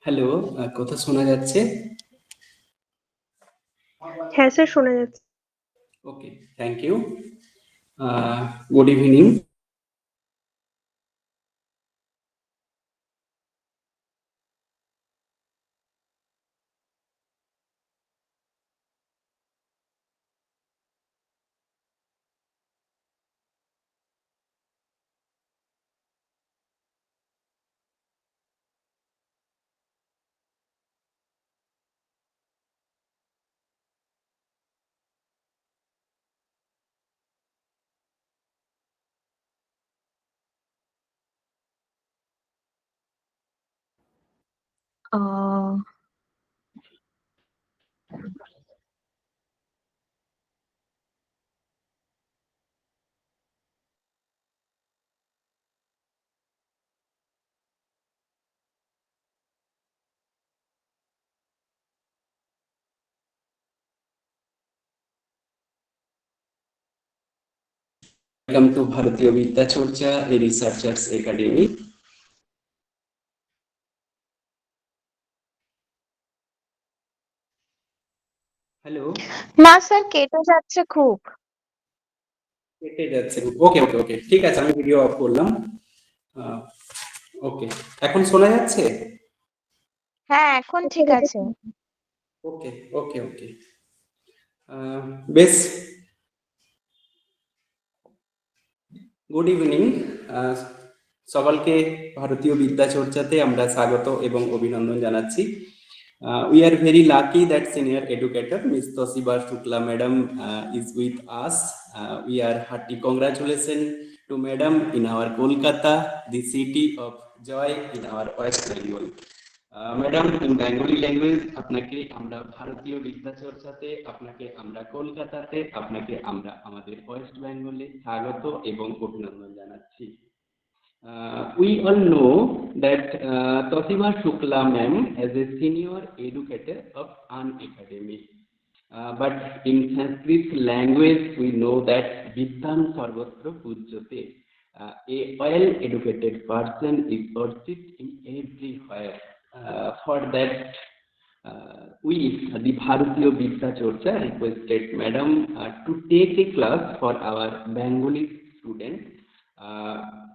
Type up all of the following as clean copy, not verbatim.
Hello, কথা শোনা যাচ্ছে? হ্যাঁ স্যার, শোনা যাচ্ছে। Okay, thank you. Good evening. Welcome to Bharatiya Vidya Charcha researchers academy. Hello, না স্যার, কেটে যাচ্ছে খুব। কেটে যাচ্ছে। ওকে ওকে ওকে, ঠিক আছে, আমি ভিডিও অফ করলাম। ওকে, এখন শোনা যাচ্ছে? হ্যাঁ, এখন ঠিক আছে। ওকে ওকে ওকে, বেশ। গুড ইভিনিং, সকলকে ভারতীয় বিদ্যা চর্চাতে আমরা স্বাগত এবং অভিনন্দন জানাচ্ছি। We are very lucky that senior educator Ms. Toshiba Shukla madam is with us. We are hearty congratulations to madam in our Kolkata, the city of joy in our West Bengal. Madam, in Bengali language আপনাকে আমরা ভারতীয় বিদ্যা চর্চাতে, আপনাকে আমরা কলকাতাতে, আপনাকে আমরা আমাদের ওয়েস্ট বেঙ্গলে স্বাগত এবং অভিনন্দন জানাচ্ছি। We all know that Toshiba Shukla ma'am as a senior educator of an academy. But in Sanskrit language we know that Vidyam Sarvatra Pujyate. A well-educated person is worshipped in everywhere. For that, we, the Bharatiya Vidya Chorcha, requested Madam to take a class for our Bengali students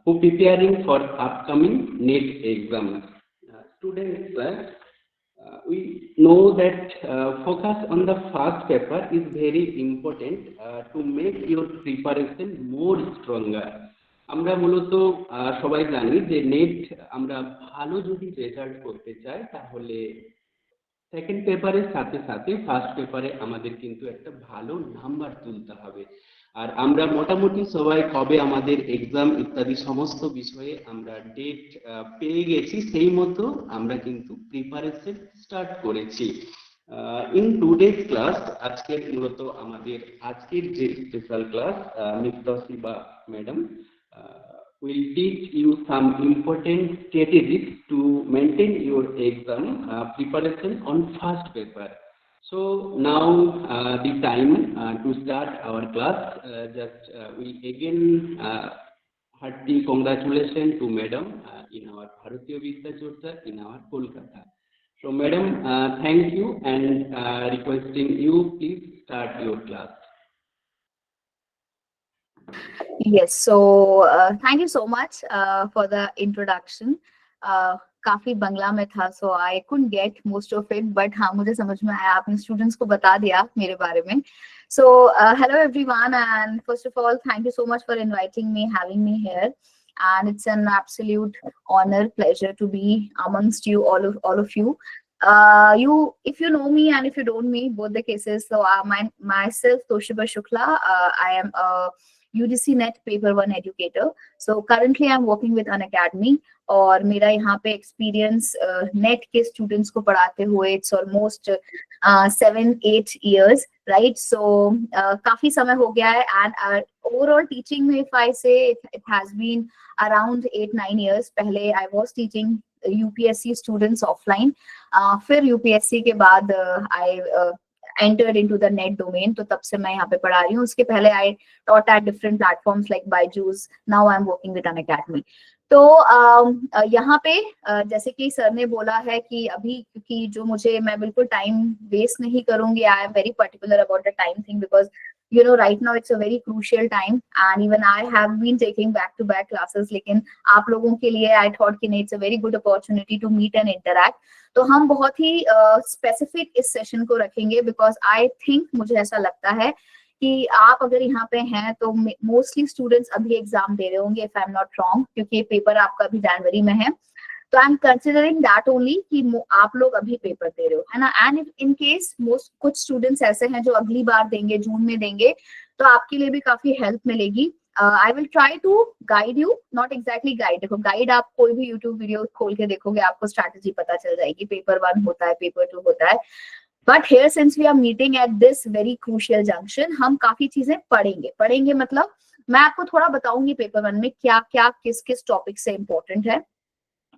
who preparing for upcoming NET exam. Students, we know that focus on the first paper is very important to make your preparation more stronger. আমরা মূলত সবাই জানি যে net আমরা ভালো যদি result করতে চাই তাহলে সেকেন্ড পেপারের সাথে সাথে ফার্স্ট পেপারে আমাদের কিন্তু একটা ভালো নাম্বার তুলতে হবে। আর আমরা মোটামুটি সবাই কবে আমাদের এক্সাম ইত্যাদি সমস্ত বিষয়ে আমরা ডেট পেয়ে গেছি, সেই মতো আমরা কিন্তু প্রিপারেশন স্টার্ট করেছি। ইন টুডেজ ক্লাস, আজকের মূলত আমাদের আজকের যে special class, miss তসিবা madam will teach you some important strategies to maintain your exam preparation on first paper. So now the time to start our class. We again hearty congratulations to Madam in our Bharatiya Vidya Chorcha in our Kolkata. So Madam, thank you, and requesting you please start your class. Yes, so thank you so much for the introduction. काफी बंगला में था, so I couldn't get most of it, but हाँ मुझे समझ में आया, आपने students को बता दिया मेरे बारे में. So hello everyone, and first of all, thank you so much for inviting me, having me here, and it's an absolute honor, pleasure to be amongst you, all of you. If you know me and if you don't me, both the cases. So myself, Toshiba Shukla, I am a UGC NET Paper 1 educator. So currently I'm working with an academy, और मेरा यहाँ पे experience net के students को पढ़ाते हुए it's almost 7-8 years, right. So काफी समय हो गया है, एंड ओवरऑल टीचिंग में if I say it has been around 8-9 years. पहले I was teaching UPSC students offline, फिर यूपीएससी के बाद आई entered into the net domain, तो तब से मैं यहाँ पे पढ़ा रही हूँ. उसके पहले I taught at different platforms like Byju's. Now I'm working with an academy. तो यहाँ पे जैसे कि सर ने बोला है कि अभी क्योंकि जो मैं बिल्कुल टाइम वेस्ट नहीं करूंगी. I am very particular about the time thing, because you know right now it's a very crucial time, and even I have been taking back to back classes. लेकिन आप लोगों के लिए I thought कि नहीं, it's a very good opportunity to meet and interact. तो हम बहुत ही स्पेसिफिक इस सेशन को रखेंगे, बिकॉज आई थिंक मुझे ऐसा लगता है कि आप अगर यहाँ पे हैं तो मोस्टली स्टूडेंट्स अभी एग्जाम दे रहे होंगे, if I am not wrong, क्योंकि पेपर आपका अभी जनवरी में है. तो I am considering that only कि आप लोग अभी पेपर दे रहे हो, है ना. एंड इन केस कुछ स्टूडेंट्स ऐसे हैं जो अगली बार देंगे, जून में देंगे, तो आपके लिए भी काफी हेल्प मिलेगी. I will try to guide you, not exactly guide. देखो गाइड आप कोई भी यूट्यूब वीडियो खोल के देखोगे, आपको स्ट्रैटेजी पता चल जाएगी. पेपर 1 होता है, पेपर 2 होता है. But here since we are meeting at this very crucial junction, हम काफी चीजें पढ़ेंगे मतलब मैं आपको थोड़ा बताऊंगी पेपर 1 में क्या क्या किस किस टॉपिक से इंपॉर्टेंट है,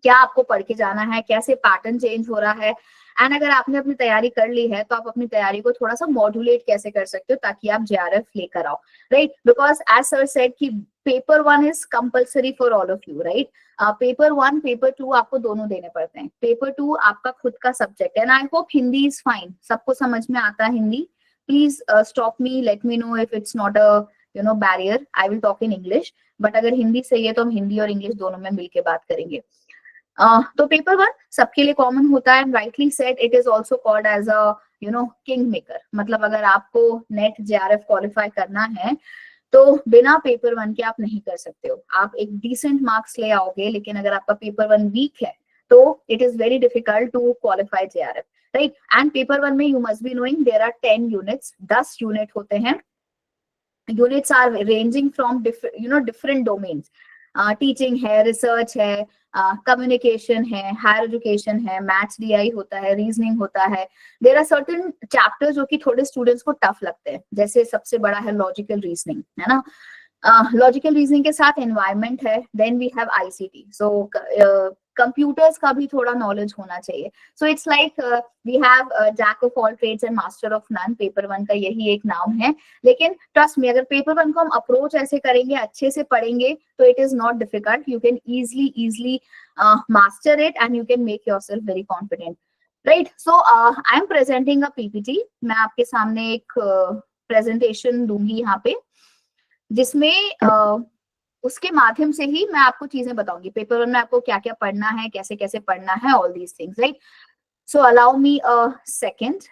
क्या आपको पढ़ के जाना है, कैसे पैटर्न चेंज हो रहा है. एंड अगर आपने अपनी तैयारी कर ली है तो आप अपनी तैयारी को थोड़ा सा मॉड्यूलेट कैसे कर सकते हो ताकि आप जेआरएफ लेकर आओ, right. Because as sir said कि paper 1 is compulsory for all of you, right. Paper 1 paper 2 आपको दोनों देने पड़ते हैं. पेपर 2 आपका खुद का सब्जेक्ट है, and I hope Hindi is fine, सबको समझ में आता है Hindi. Please stop me, let me know if it's not a barrier. I will talk in English, but अगर हिंदी सही है तो हम हिंदी और इंग्लिश दोनों में मिलकर बात करेंगे. तो पेपर 1 सबके लिए कॉमन होता है, and rightly said it is also called as a king maker. मतलब अगर आपको नेट जेआरएफ क्वालिफाई करना है तो बिना पेपर 1 के आप नहीं कर सकते हो. आप एक डिसेंट मार्क्स ले आओगे, लेकिन अगर आपका पेपर 1 वीक है तो it is very difficult to qualify JRF, right. And paper 1 में you must be knowing there are 10 units, 10 unit होते हैं. Units are ranging from different domains. Teaching है, रिसर्च है, कम्युनिकेशन है, हायर एजुकेशन है, maths DI होता है, reasoning होता है. देयर आर सर्टेन चैप्टर्स जो कि थोड़े स्टूडेंट्स को टफ लगते हैं, जैसे सबसे बड़ा है लॉजिकल रीजनिंग, है ना. लॉजिकल रीजनिंग के साथ एनवायरमेंट है, then we have ICT. So computers का भी थोड़ा नॉलेज होना चाहिए. So it's like we have jack of all trades and master of none. Paper 1 का यही एक नाम है. लेकिन ट्रस्ट मी, अगर पेपर 1 को हम अप्रोच ऐसे करेंगे, अच्छे से पढ़ेंगे, तो it is not difficult. You can easily master it and you can make yourself very confident, right. So I am presenting a PPT. मैं आपके सामने एक प्रेजेंटेशन दूंगी यहाँ पे, जिसमें उसके माध्यम से ही मैं आपको चीजें बताऊंगी. पेपर 1 में आपको क्या क्या पढ़ना है, कैसे कैसे पढ़ना है, all these things, right. So allow me a second.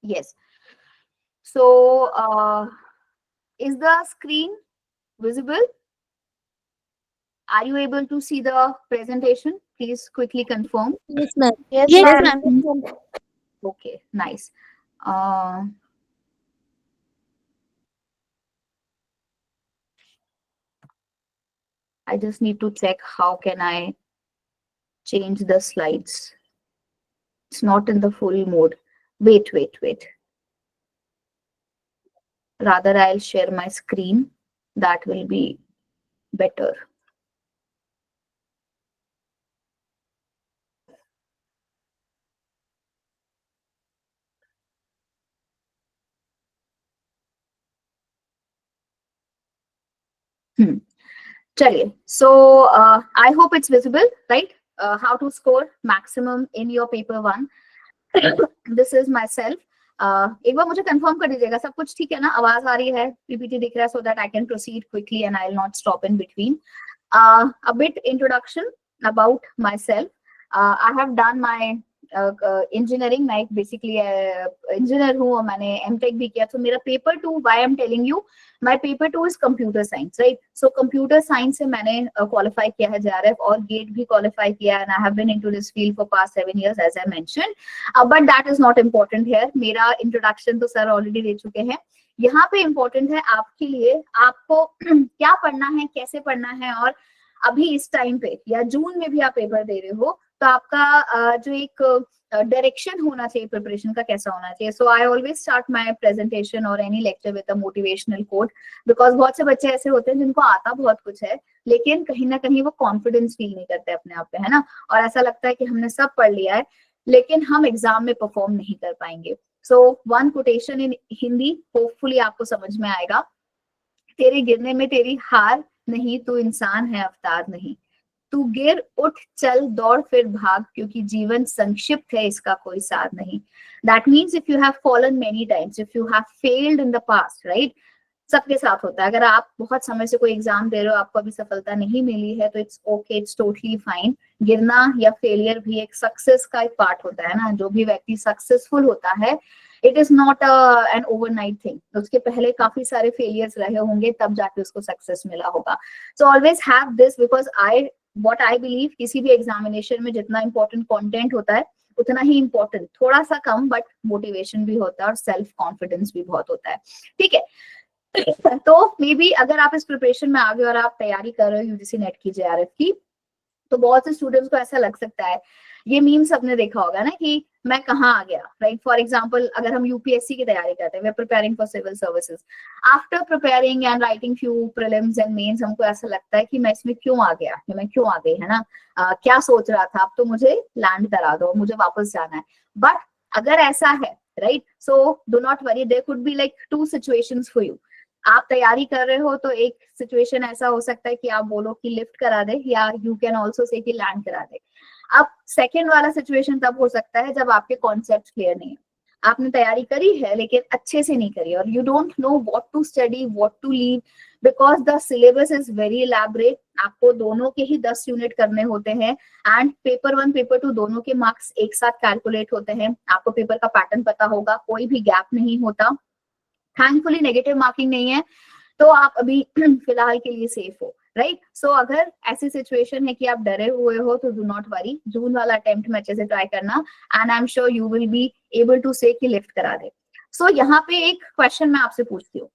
Yes. So, is the screen visible? Are you able to see the presentation? Please quickly confirm. Yes, ma'am. Yes, Yes, ma'am. ma'am. Okay, nice. Uh, I just need to check how can I change the slides. It's not in the full mode. Wait. Rather, I'll share my screen. That will be better. चलिए, so I hope it's visible, right? How to score maximum in your paper 1. This is myself. एक बार मुझे confirm कर दीजिएगा, सब कुछ ठीक है ना? आवाज आ रही है, पीपीटी दिख रहा है, so that I can proceed quickly and I'll not stop in between. A bit introduction about myself. I have done my engineering, मैं एक बेसिकली इंजीनियर हूँ और मैंने एमटेक भी किया. तो मेरा paper 2, why I am telling you, my paper 2 is computer science, right? So computer science से मैंने क्वालिफाई किया है जेआरएफ और गेट भी क्वालिफाई किया, and I have been into this field for past 7 years as I mentioned. But that is not important here. मेरा introduction तो sir already दे चुके हैं. यहाँ पे इम्पोर्टेंट है आपके लिए, आपको क्या पढ़ना है, कैसे पढ़ना है, और अभी इस टाइम पे या जून में भी आप पेपर दे रहे हो तो आपका जो एक डायरेक्शन होना चाहिए प्रिपरेशन का, कैसा होना चाहिए. So I always start my presentation और any lecture with a motivational quote, because बहुत से बच्चे ऐसे होते हैं जिनको आता बहुत कुछ है लेकिन कहीं ना कहीं वो कॉन्फिडेंस फील नहीं करते अपने आप पे, है ना, और ऐसा लगता है कि हमने सब पढ़ लिया है लेकिन हम एग्जाम में परफॉर्म नहीं कर पाएंगे. सो वन कोटेशन इन हिंदी, होपफुली आपको समझ में आएगा. तेरे गिरने में तेरी हार नहीं, तू इंसान है अवतार नहीं. तू गिर उठ चल दौड़ फिर भाग, क्योंकि जीवन संक्षिप्त है इसका कोई सार नहीं. That means if you have fallen many times, if you have failed in the past, right, सबके साथ होता है. अगर आप बहुत समय से कोई एग्जाम दे रहे हो, आपको अभी सफलता नहीं मिली है, तो it's okay, it's totally fine. गिरना या फेलियर भी एक सक्सेस का एक पार्ट होता है ना. जो भी व्यक्ति सक्सेसफुल होता है, it is not an overnight thing. उसके पहले काफी सारे फेलियर्स रहे होंगे, तब जाके उसको सक्सेस मिला होगा. So always have this, because what I believe, किसी भी एग्जामिनेशन में जितना इंपॉर्टेंट कंटेंट होता है उतना ही इंपॉर्टेंट, थोड़ा सा कम, बट मोटिवेशन भी होता है और सेल्फ कॉन्फिडेंस भी बहुत होता है. ठीक है, तो मे बी अगर आप इस प्रिपरेशन में आगे और आप तैयारी कर रहे हो यूजीसी नेट की, जेआरएफ की, तो बहुत से स्टूडेंट्स को ऐसा लग सकता है, ये मीम सबने देखा होगा ना कि मैं कहाँ आ गया, राइट? फॉर एग्जांपल, अगर हम यूपीएससी की तैयारी करते हैं, we are preparing for civil services, after preparing and writing few prelims and mains, हमको ऐसा लगता है कि मैं इसमें क्यों आ गया, मैं क्यों आ गई, है ना, क्या सोच रहा था, अब तो मुझे लैंड करा दो, मुझे वापस जाना है. बट अगर ऐसा है, right, so do not worry, there could be like 2 situations for you. आप तैयारी कर रहे हो तो एक सिचुएशन ऐसा हो सकता है कि आप बोलो कि लिफ्ट करा दे, या यू कैन ऑल्सो से कि लैंड करा दे. अब सेकेंड वाला सिचुएशन तब हो सकता है जब आपके कॉन्सेप्ट क्लियर नहीं है, आपने तैयारी करी है लेकिन अच्छे से नहीं करी, और you don't know what to study, what to leave, because the syllabus is very elaborate. आपको दोनों के ही 10 यूनिट करने होते हैं, एंड पेपर 1 पेपर 2 दोनों के मार्क्स एक साथ कैलकुलेट होते हैं. आपको पेपर का पैटर्न पता होगा, कोई भी गैप नहीं होता. थैंकफुली नेगेटिव मार्किंग नहीं है, तो आप अभी फिलहाल के लिए सेफ हो, राइट? सो अगर ऐसी सिचुएशन है कि आप डरे हुए हो तो डू नॉट वरी, जून वाला अटेम्प्ट में अच्छे से ट्राई करना, and I am sure you will be able to say कि लिफ्ट करा दे. सो यहाँ पे एक क्वेश्चन मैं आपसे पूछती हूँ.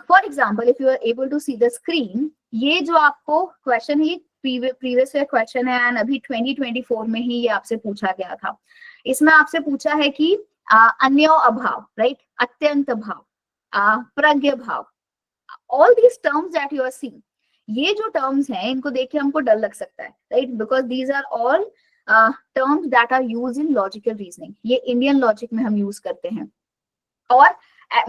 For example, if you are able to see the screen, ये जो आपको क्वेश्चन है, प्रीवियस ईयर क्वेश्चन है, एंड अभी 2024 में ही ये आपसे पूछा गया था. इसमें आपसे पूछा है कि अन्यो अभाव, राइट, अत्यंत भाव, प्रज्ञ भाव, all these terms that you are seeing, ये जो टर्म्स हैं इनको देख के हमको डर लग सकता है, right, because these are all terms that are used in logical reasoning. ये इंडियन लॉजिक में हम यूज करते हैं, और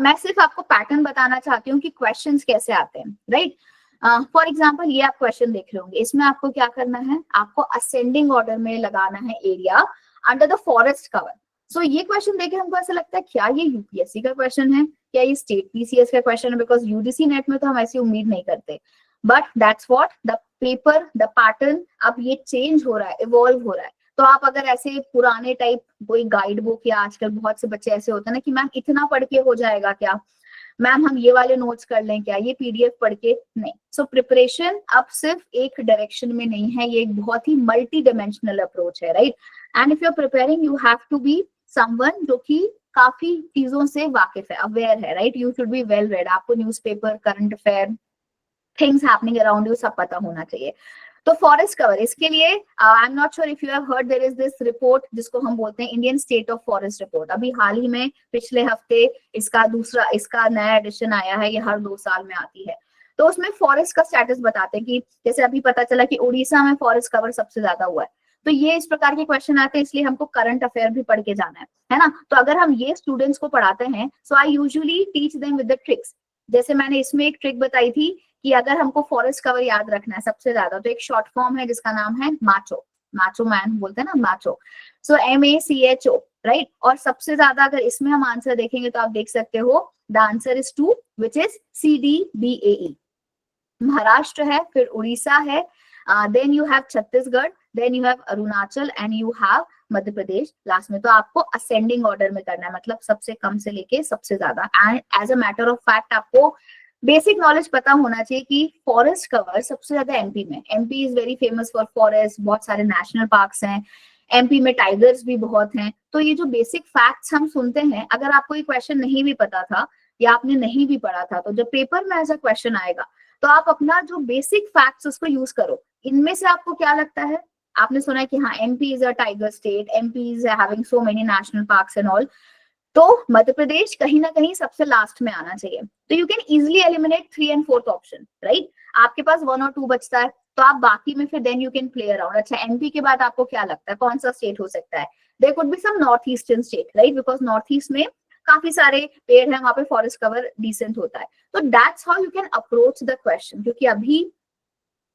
मैं सिर्फ आपको पैटर्न बताना चाहती हूँ कि क्वेश्चंस कैसे आते हैं, राइट? फॉर एग्जाम्पल, ये आप क्वेश्चन देख रहे होंगे, इसमें आपको क्या करना है, आपको असेंडिंग ऑर्डर में लगाना है area under the forest cover. So ये क्वेश्चन देखे हमको ऐसा लगता है क्या ये यूपीएससी का क्वेश्चन है, क्या ये स्टेट पीसीएस का क्वेश्चन है, बिकॉज यूजीसी नेट में तो हम ऐसी उम्मीद नहीं करते. But that's what the paper, the pattern, अब ये चेंज हो रहा है, इवॉल्व हो रहा है. तो आप अगर ऐसे पुराने टाइप कोई गाइड बुक, या आजकल बहुत से बच्चे ऐसे होते हैं ना कि मैम इतना पढ़ के हो जाएगा क्या, मैम हम ये वाले नोट्स कर लें क्या, ये पीडीएफ पढ़ के नहीं. सो प्रिपरेशन अब सिर्फ एक डायरेक्शन में नहीं है, ये एक बहुत ही मल्टी डायमेंशनल अप्रोच है, right? And if you are preparing, you have to be someone जो कि काफी चीजों से वाकिफ है, अवेयर है, right? You should be well read. आपको newspaper, current affair, things happening around you सब पता होना चाहिए. तो फॉरेस्ट कवर, इसके लिए I am not sure if you have heard, there is this report जिसको हम बोलते हैं Indian state of forest report. अभी हाल ही में पिछले हफ्ते इसका नया एडिशन आया है, ये हर 2 साल में आती है. तो उसमें फॉरेस्ट का स्टेटस बताते हैं कि जैसे अभी पता चला कि उड़ीसा में फॉरेस्ट कवर सबसे ज्यादा हुआ है. तो ये इस प्रकार के क्वेश्चन आते हैं, इसलिए हमको करंट अफेयर भी पढ़ के जाना है ना? तो अगर हम ये स्टूडेंट्स को पढ़ाते हैं, so I usually teach them with the tricks. जैसे मैंने इसमें एक ट्रिक बताई थी कि अगर हमको फॉरेस्ट कवर याद रखना है सबसे ज्यादा, तो एक शॉर्ट फॉर्म है जिसका नाम है माचो, माचो मैन बोलते हैं ना, माचो। सो MACHO, राइट। और सबसे ज्यादा अगर इसमें हम आंसर देखेंगे तो आप देख सकते हो the answer is 2 which is CDBAE। Maharashtra है, फिर उड़ीसा है, then you have Chhattisgarh, then you have Arunachal and you have Madhya Pradesh last में। तो आपको असेंडिंग ऑर्डर में करना है, मतलब सबसे कम से लेके सबसे ज्यादा। And as a matter of fact आपको बेसिक नॉलेज पता होना चाहिए कि फॉरेस्ट कवर सबसे ज्यादा MP में। MP is very famous for forest, बहुत सारे नेशनल पार्क्स हैं, MP में टाइगर्स भी बहुत हैं। तो ये जो बेसिक फैक्ट्स हम सुनते हैं, अगर आपको ये क्वेश्चन नहीं भी पता था या आपने नहीं भी पढ़ा था, तो जब पेपर में ऐसा क्वेश्चन आएगा तो आप अपना जो बेसिक फैक्ट्स उसको यूज करो। इनमें से आपको क्या लगता है, आपने सुना है कि हाँ MP is a tiger state, MP is having so many national parks and all, तो मध्य प्रदेश कहीं ना कहीं सबसे लास्ट में आना चाहिए। तो you can easily eliminate 3 and 4th option, right. आपके पास 1 और 2 बचता है, तो आप बाकी में फिर then you can play around. अच्छा, MP के बाद आपको क्या लगता है कौन सा स्टेट हो सकता है? There could be some north eastern state, right, because north east में काफी सारे पेड़ हैं, वहां पे फॉरेस्ट कवर डिसेंट होता है। तो that's how you can approach the question. क्योंकि अभी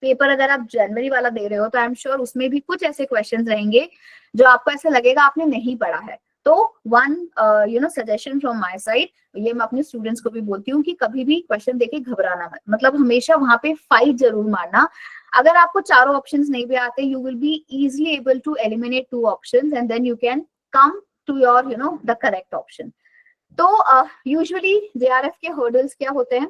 पेपर अगर आप जनवरी वाला दे रहे हो तो आई एम श्योर उसमें भी कुछ ऐसे क्वेश्चंस रहेंगे जो आपको ऐसा लगेगा आपने नहीं पढ़ा है। तो one suggestion from my side, ये मैं अपने स्टूडेंट्स को भी बोलती हूँ कि कभी भी क्वेश्चन देके घबराना मत, मतलब हमेशा वहां पे फाइट जरूर मारना। अगर आपको चारों ऑप्शंस नहीं भी आते, you will be easily able to eliminate 2 options and then you can come to your the correct option. तो यूजुअली JRF के हर्डल्स क्या होते हैं,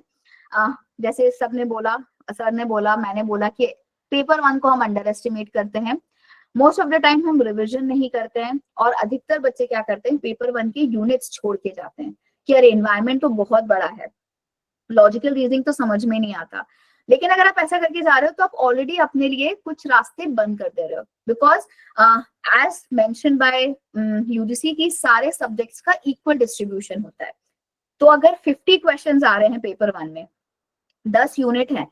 जैसे सबने बोला, सर ने बोला, मैंने बोला कि पेपर 1 को हम अंडर एस्टिमेट करते हैं, मोस्ट ऑफ द टाइम हम रिविजन नहीं करते हैं, और अधिकतर बच्चे क्या करते हैं पेपर 1 के यूनिट्स छोड़ के जाते हैं कि अरे एनवायरमेंट तो बहुत बड़ा है, लॉजिकल रीजनिंग तो समझ में नहीं आता। लेकिन अगर आप ऐसा करके जा रहे हो तो आप ऑलरेडी अपने लिए कुछ रास्ते बंद कर दे रहे हो, because as mention by UGC की सारे सब्जेक्ट्स का इक्वल डिस्ट्रीब्यूशन होता है। तो अगर 50 क्वेश्चंस आ रहे हैं पेपर 1 में, 10 यूनिट है,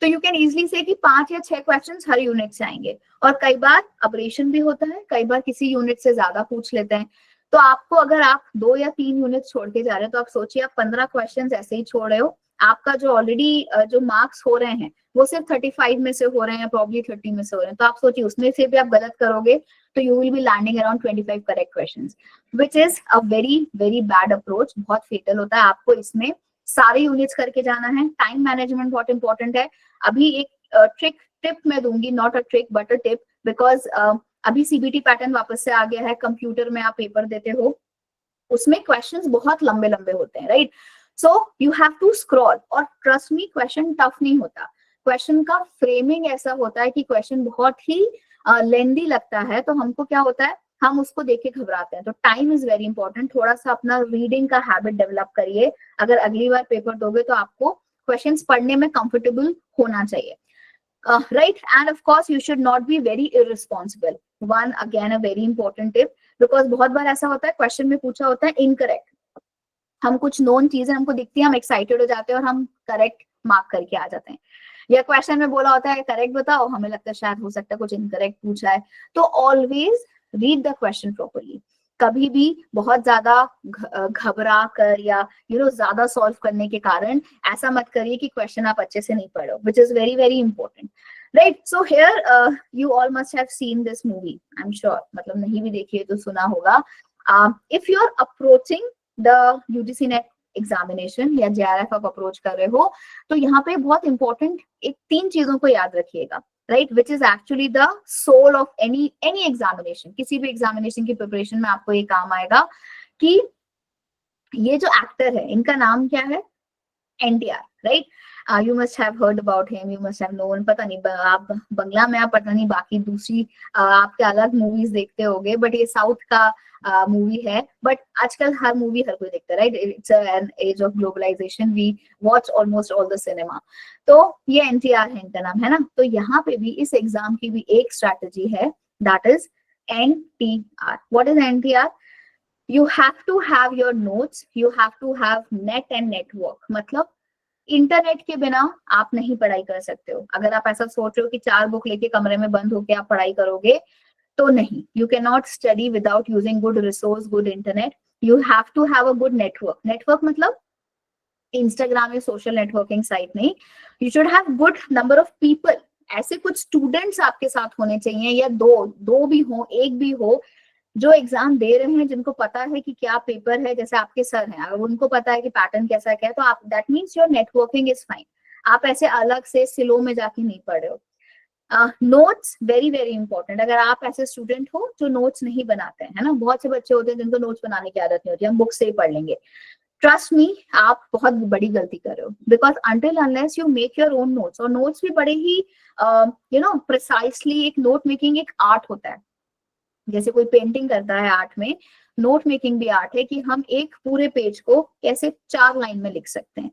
तो यू कैन इजिली से कि 5 या 6 क्वेश्चंस हर यूनिट से आएंगे। और कई बार अपरेशन भी होता है, कई बार किसी यूनिट से ज्यादा पूछ लेते हैं। तो आपको अगर आप 2 या 3 यूनिट छोड़ के जा रहे हैं तो आप सोचिए आप 15 क्वेश्चंस ऐसे ही छोड़ रहे हो, आपका जो ऑलरेडी जो मार्क्स हो रहे हैं वो सिर्फ 35 में से हो रहे हैं, प्रॉब्ली 30 में से हो रहे हैं। तो आप सोचिए उसमें से भी आप गलत करोगे तो you will be landing around 25 correct questions, which is a very very bad approach, बहुत फेटल होता है। आपको इसमें सारे यूनिट्स करके जाना है, टाइम मैनेजमेंट बहुत इंपॉर्टेंट है। अभी एक टिप मैं दूंगी, not a trick but a tip, because अभी CBT पैटर्न वापस से आ गया है, कंप्यूटर में आप पेपर देते हो, उसमें क्वेश्चंस बहुत लंबे लंबे होते हैं, right. So you have to scroll, और ट्रस्ट मी क्वेश्चन टफ नहीं होता, क्वेश्चन का फ्रेमिंग ऐसा होता है कि क्वेश्चन बहुत ही लेंदी लगता है, तो हमको क्या होता है हम उसको देख के घबराते हैं। तो टाइम इज वेरी इंपॉर्टेंट, थोड़ा सा अपना रीडिंग का हैबिट डेवलप करिए। अगर अगली बार पेपर दोगे तो आपको क्वेश्चंस पढ़ने में कंफर्टेबल होना चाहिए, right. End of course you should not be very irresponsible, one again a very important tip, because बहुत बार ऐसा होता है क्वेश्चन में पूछा होता है इनकरेक्ट, हम कुछ नोन चीजें हमको दिखती है, हम एक्साइटेड हो जाते हैं और हम करेक्ट मार्क करके आ जाते हैं, या क्वेश्चन में बोला होता है करेक्ट बताओ, हमें लगता है शायद हो सकता है कुछ इनकरेक्ट पूछा है। तो always read the question properly, कभी भी बहुत ज्यादा घबरा कर या ज्यादा सॉल्व करने के कारण ऐसा मत करिए कि क्वेश्चन आप अच्छे से नहीं पढ़ो, which is very very important, right. So here you all must have seen this movie, I am sure, मतलब नहीं भी देखिए तो सुना होगा। If you are approaching the UGC net examination या JRF आप अप्रोच कर रहे हो, तो यहाँ पे बहुत इंपॉर्टेंट एक 3 चीजों को याद रखिएगा, right, which is actually the soul of any examination. किसी भी एग्जामिनेशन की प्रिपरेशन में आपको ये काम आएगा कि ये जो एक्टर है इनका नाम क्या है, NTR, right. You must have heard about him, you must have known, पता नहीं आप बंगला में आप पता नहीं बाकी दूसरी आपके अलग मूवीज देखते होंगे, बट ये साउथ का मूवी है, बट आजकल हर मूवी हर कोई देखता है, right. It's an age of globalization, we watch almost all the cinema. तो ये NTR है इनका नाम, है ना। तो यहाँ पे भी इस एग्जाम की भी एक स्ट्रैटेजी है, that is NTR। What is NTR? You have to have your notes, you have to have net and network, मतलब इंटरनेट के बिना आप नहीं पढ़ाई कर सकते हो। अगर आप ऐसा सोच रहे हो कि 4 बुक लेके कमरे में बंद होके आप पढ़ाई करोगे, तो नहीं, you cannot study without using good resource, good internet. You have to have a good network. Network मतलब इंस्टाग्राम या सोशल नेटवर्किंग साइट नहीं, you should have good number of people, ऐसे कुछ स्टूडेंट्स आपके साथ होने चाहिए, या दो भी हो, एक भी हो, जो एग्जाम दे रहे हैं, जिनको पता है कि क्या पेपर है, जैसे आपके सर हैं, अगर उनको पता है कि पैटर्न कैसा क्या है, तो आप, that means your networking is fine. आप ऐसे अलग से सिलो में जाके नहीं पढ़ रहे हो। Notes very very important. अगर आप ऐसे स्टूडेंट हो जो नोट्स नहीं बनाते हैं, है ना, बहुत से बच्चे होते हैं जिनको नोट्स बनाने की आदत नहीं होती, हम बुक से ही पढ़ लेंगे, ट्रस्ट मी, आप बहुत बड़ी गलती कर रहे हो, because until unless you make your own notes, और नोट्स भी बड़े ही प्रिसाइसली, एक नोट मेकिंग एक आर्ट होता है, जैसे कोई पेंटिंग करता है आर्ट में, नोट मेकिंग भी आर्ट है, कि हम एक पूरे पेज को कैसे 4 लाइन में लिख सकते हैं।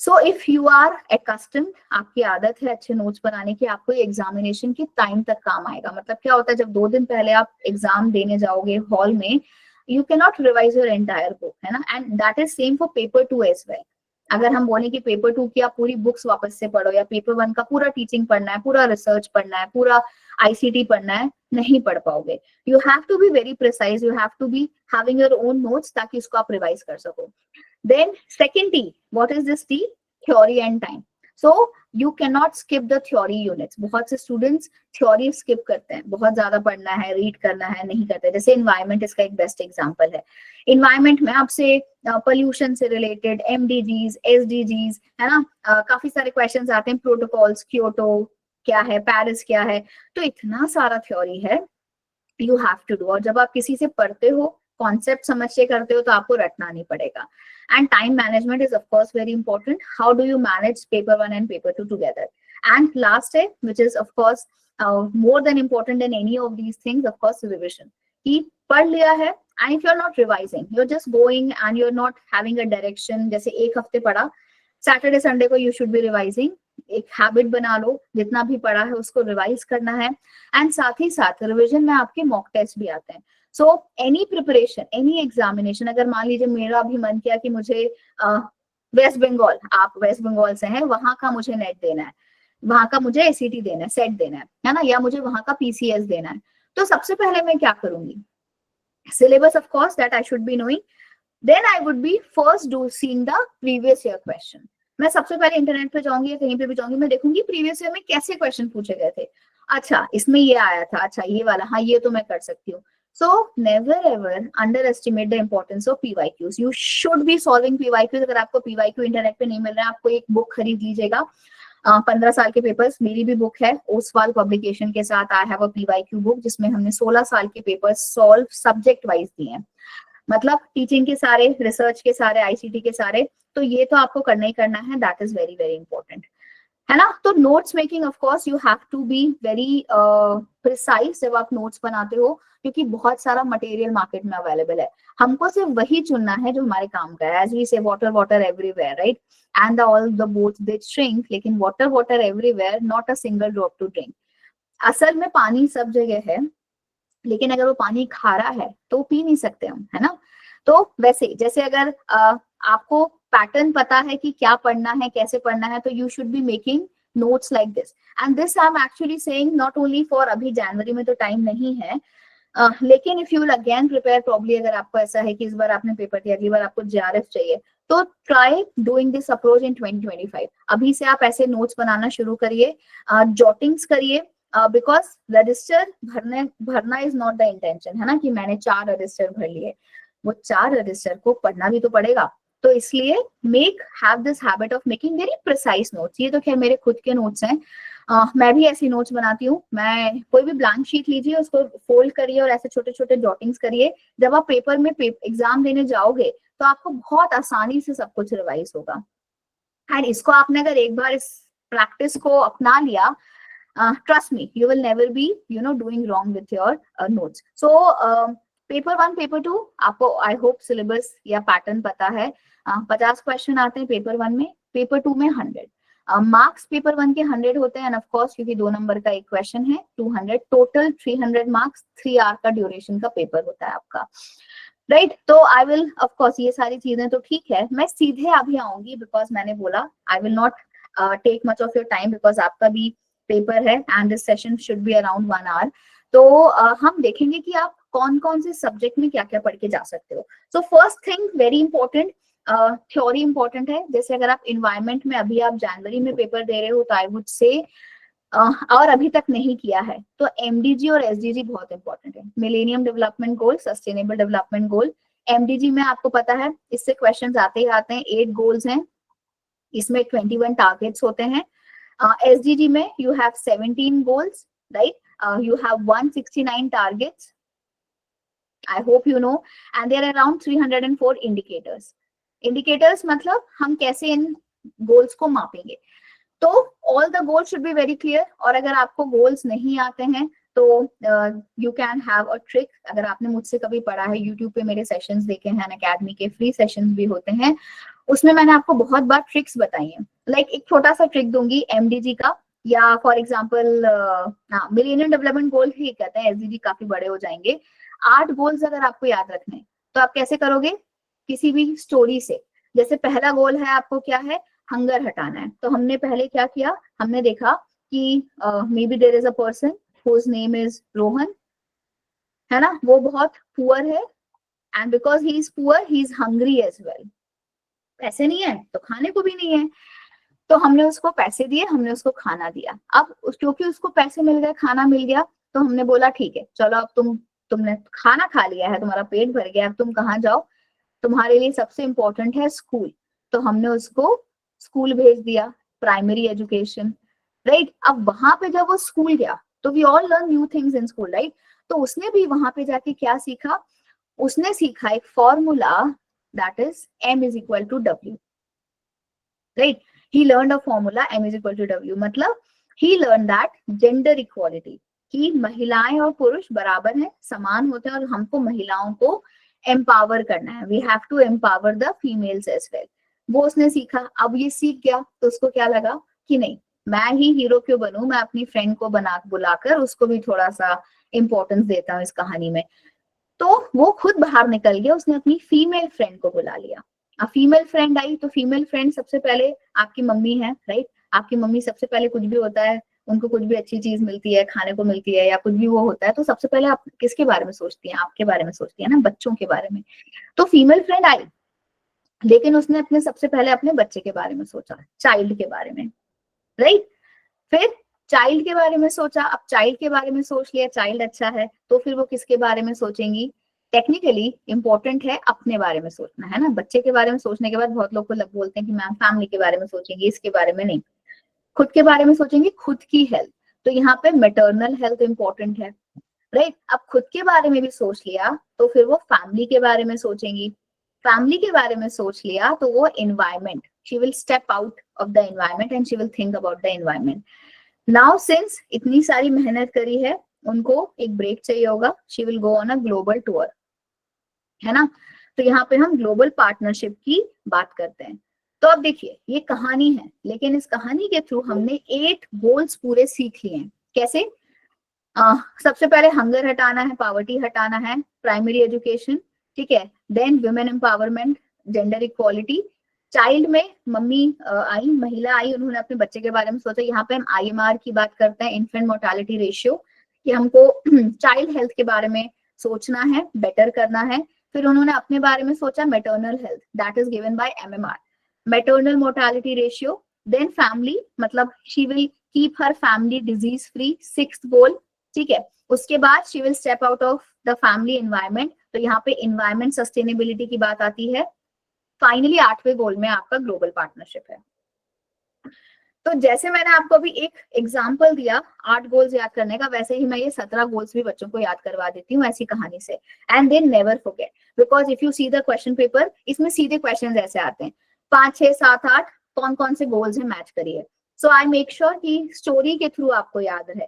So if you are accustomed, आपकी आदत है अच्छे नोट्स बनाने की, आपको एग्जामिनेशन की टाइम तक काम आएगा। मतलब क्या होता है, जब 2 दिन पहले आप एग्जाम देने जाओगे हॉल में, you cannot revise your entire book, है ना, and that is same for paper 2 as well। अगर हम बोले कि पेपर 2 की आप पूरी बुक्स वापस से पढ़ो, या पेपर 1 का पूरा टीचिंग पढ़ना है, पूरा रिसर्च पढ़ना है, पूरा ICT पढ़ना है, नहीं पढ़ पाओगे। You have to be very precise, you have to be having your own notes, ताकि इसको आप रिवाइज कर सको। Then second T, what is this T? Theory and time. So you cannot skip the theory units. बहुत से students theory skip करते हैं, बहुत ज्यादा पढ़ना है, read करना है, नहीं करते। जैसे environment इसका एक best example है। environment में आपसे pollution से related MDGs, SDGs, है ना, काफी सारे questions आते हैं, protocols, Kyoto क्या है, Paris क्या है, तो इतना सारा theory है, you have to do। और जब आप किसी से पढ़ते हो, कॉन्सेप्ट समझ के करते हो, तो आपको रटना नहीं पड़ेगा। And time management is of course very important. How do you manage paper 1 and paper 2 together? And last है, which is of course more than important in any of these things, of course revision. कि पढ़ लिया है, and if you are not revising, you are just going and you are not having a direction, जैसे एक हफ्ते पढ़ा, Saturday Sunday को you should B revising. एक हैबिट बना लो, जितना भी पढ़ा है उसको रिवाइज करना है। एंड साथ ही साथ रिविजन में आपके मॉक टेस्ट भी आते हैं। So any preparation, any examination, अगर मान लीजिए मेरा भी मन किया कि मुझे वेस्ट बंगाल, आप वेस्ट बंगाल से हैं, वहां का मुझे नेट देना है, वहां का मुझे ACT देना है, सेट देना है ना, या मुझे वहां का PCS देना है, तो सबसे पहले मैं क्या करूंगी? Syllabus of course that I should be knowing, then I would be first do seeing the previous year question. मैं सबसे पहले इंटरनेट पे जाऊंगी या कहीं पे भी जाऊंगी, मैं देखूंगी प्रीवियस ईयर में कैसे क्वेश्चन पूछे गए थे, अच्छा इसमें ये आया था, अच्छा ये वाला, हाँ ये तो मैं कर सकती हूँ। So never ever underestimate the importance of PYQs. You should be solving PYQs. अगर आपको PYQ इंटरनेट पे नहीं मिल रहा है, आपको एक बुक खरीद लीजिएगा, 15 साल के पेपर्स, मेरी भी बुक है ओसवाल पब्लिकेशन के साथ, I have a PYQ book, जिसमें हमने 16 साल के पेपर्स सॉल्व सब्जेक्ट वाइज दिए हैं, मतलब टीचिंग के सारे, रिसर्च के सारे, ICT के सारे, तो ये तो आपको करना ही करना है, that is very very important, है ना। तो notes making of course you have to be very precise जब आप नोट्स बनाते हो, क्योंकि बहुत सारा मटेरियल मार्केट में अवेलेबल है, हमको सिर्फ वही चुनना है जो हमारे काम का है। As we say water water everywhere, right, and all the boats they shrink, लेकिन water water everywhere, not a single drop to drink. असल में पानी सब जगह है, लेकिन अगर वो पानी खारा है तो पी नहीं सकते हम, है ना। तो वैसे जैसे अगर आपको पैटर्न पता है कि क्या पढ़ना है, कैसे पढ़ना है, तो you should be making notes like this, and this I am actually saying not only for, अभी जनवरी में तो टाइम नहीं है, लेकिन if you will again prepare, probably अगर आपको ऐसा है कि इस बार आपने पेपर दिया, अगली बार आपको JRF चाहिए, तो try doing this approach in 2025। अभी से आप ऐसे नोट्स बनाना शुरू करिए, जॉटिंग्स करिए, बिकॉज रजिस्टर भरना इज नॉट द इंटेंशन, है ना, कि मैंने 4 रजिस्टर भर लिए, वो 4 रजिस्टर को पढ़ना भी तो पड़ेगा। तो इसलिए have this habit of making very precise notes. ये तो खैर मेरे खुद के नोट्स हैं, मैं भी ऐसी नोट्स बनाती हूँ। मैं कोई भी ब्लैंक शीट लीजिए, उसको फोल्ड करिए और ऐसे छोटे छोटे जॉटिंग्स करिए। जब आप पेपर में एग्जाम देने जाओगे तो आपको बहुत आसानी से सब कुछ रिवाइज होगा। एंड इसको आपने अगर एक बार इस प्रैक्टिस को अपना लिया, trust me, you will never be doing wrong with your notes. So paper 1 paper 2 आपको आई होप सिलेबस या पैटर्न पता है। 50 क्वेश्चन आते हैं पेपर 1 में, पेपर 2 में 100 मार्क्स। पेपर 1 के 100 होते हैं, ऑफ कोर्स क्योंकि 2 नंबर का एक क्वेश्चन है, 200 टोटल, 300 मार्क्स, 3 आवर का ड्यूरेशन का पेपर होता है आपका, राइट। तो आई विल ऑफ कोर्स, ये सारी चीजें तो ठीक है, मैं सीधे अभी आऊंगी, बिकॉज मैंने बोला I will not take much of your time, because आपका भी पेपर है and this session should be around 1 hour. तो हम देखेंगे कि आप कौन कौन से सब्जेक्ट में क्या क्या पढ़ के जा सकते हो। So first thing very important, theory important है, जैसे अगर आप इन्वायरमेंट में अभी आप जनवरी में पेपर दे रहे हो तो आई वुड से और अभी तक नहीं किया है तो एमडीजी और एसडीजी बहुत इंपॉर्टेंट है। मिलेनियम डेवलपमेंट गोल, सस्टेनेबल डेवलपमेंट गोल, एमडीजी में आपको पता है इससे क्वेश्चंस आते ही आते हैं। 8 गोल्स हैं, इसमें 21 टारगेट्स होते हैं। एसडीजी में you have 17 goals, right, you have 169 targets, I hope you know, and there are around 304 indicators. Indicators मतलब हम कैसे इन goals को मापेंगे। तो all the goals should be very clear, और अगर आपको goals नहीं आते हैं तो you can have a trick। अगर आपने मुझसे कभी पढ़ा है, YouTube पे मेरे सेशंस देखे हैं, अकेडमी के फ्री सेशंस भी होते हैं, उसमें मैंने आपको बहुत बार ट्रिक्स बताई हैं। लाइक एक छोटा सा ट्रिक दूंगी एमडीजी का, या for example millennium development goal ही कहते हैं, एसडीजी काफी बड़े हो जाएंगे। 8 गोल्स अगर आपको याद रखने हैं तो आप कैसे करोगे, किसी भी स्टोरी से। जैसे पहला गोल है आपको क्या है, हंगर हटाना है, तो हमने पहले क्या किया, हमने देखा कि maybe there is a person whose name is Rohan, है ना, वो बहुत पुअर है, and because he is poor he is hungry as well. पैसे नहीं है तो खाने को भी नहीं है, तो हमने उसको पैसे दिए, हमने उसको खाना दिया। अब क्योंकि उसको पैसे मिल गए, खाना मिल गया, तो हमने बोला ठीक है चलो अब तुमने खाना खा लिया है, तुम्हारा पेट भर गया, अब तुम कहाँ जाओ, तुम्हारे लिए सबसे इंपॉर्टेंट है स्कूल। तो हमने उसको स्कूल भेज दिया, प्राइमरी एजुकेशन, राइट। अब वहां पे जब वो स्कूल गया तो we all learn new things in school, right. तो उसने भी वहां पे जाके क्या सीखा, उसने सीखा एक formula, that is m is equal to w, right। He learned a formula m is equal to w, मतलब he learned that gender equality, कि महिलाएं और पुरुष बराबर हैं, समान होते हैं, और हमको महिलाओं को एम्पावर करना है, we have to empower the females as well. वो उसने सीखा। अब ये सीख गया तो उसको क्या लगा कि नहीं, मैं ही हीरो क्यों बनूं, मैं अपनी फ्रेंड को बुलाकर उसको भी थोड़ा सा इंपॉर्टेंस देता हूँ इस कहानी में। तो वो खुद बाहर निकल गया, उसने अपनी फीमेल फ्रेंड को बुला लिया। अब फीमेल फ्रेंड आई तो फीमेल फ्रेंड सबसे पहले आपकी मम्मी है, राइट। आपकी मम्मी सबसे पहले कुछ भी होता है, उनको कुछ भी अच्छी चीज मिलती है, खाने को मिलती है, या कुछ भी वो होता है, तो सबसे पहले आप किसके बारे में सोचती हैं, आपके बारे में सोचती है ना, बच्चों के बारे में। तो फीमेल फ्रेंड आई, लेकिन उसने अपने सबसे पहले अपने बच्चे के बारे में सोचा, चाइल्ड के बारे में, राइट। फिर चाइल्ड के बारे में सोचा। अब चाइल्ड के बारे में सोच लिया, चाइल्ड अच्छा है, तो फिर वो किसके बारे में सोचेंगी, टेक्निकली इंपॉर्टेंट है अपने बारे में सोचना, है ना। बच्चे के बारे में सोचने के बाद बहुत लोग को बोलते हैं कि मैम फैमिली के बारे में सोचेंगे, इसके बारे में नहीं, खुद के बारे में सोचेंगे, खुद की हेल्थ। तो यहाँ पे मैटरनल हेल्थ इंपॉर्टेंट है, राइट। अब खुद के बारे में भी सोच लिया तो फिर वो फैमिली के बारे में सोचेंगी, फैमिली के बारे में सोच लिया तो वो environment, she will step out of the environment and she will think about the environment. Now since इतनी सारी मेहनत करी है, उनको एक ब्रेक चाहिए होगा, she will go on a global tour, है ना। तो यहाँ पे हम ग्लोबल पार्टनरशिप की बात करते हैं। तो अब देखिए ये कहानी है, लेकिन इस कहानी के थ्रू हमने 8 गोल्स पूरे सीख लिए हैं। कैसे? सबसे पहले हंगर हटाना है, पॉवर्टी हटाना है, प्राइमरी एजुकेशन, ठीक है, then women empowerment, gender equality, child में मम्मी आई, महिला आई, उन्होंने अपने बच्चे के बारे में सोचा। यहाँ पे हम IMR की बात करते हैं, इन्फेंट मोर्टालिटी रेशियो, कि हमको चाइल्ड हेल्थ के बारे में सोचना है, बेटर करना है। फिर उन्होंने अपने बारे में सोचा maternal health, that is given by MMR, maternal mortality ratio. Then family, मतलब she will keep her family disease free, 6th goal, ठीक है। उसके बाद she will step out of the family environment, तो यहाँ पे एनवायरमेंट सस्टेनेबिलिटी की बात आती है। फाइनली 8वें गोल में आपका ग्लोबल पार्टनरशिप है। तो जैसे मैंने आपको अभी एक एग्जांपल दिया 8 गोल्स याद करने का, वैसे ही मैं ये 17 गोल्स भी बच्चों को याद करवा देती हूँ ऐसी कहानी से। And then never forget, because if you see the question paper, इसमें सीधे क्वेश्चन ऐसे आते हैं 5, 6, 7, 8 कौन कौन से गोल्स हैं, मैच करिए। सो आई मेक श्योर कि स्टोरी के थ्रू आपको याद रहे।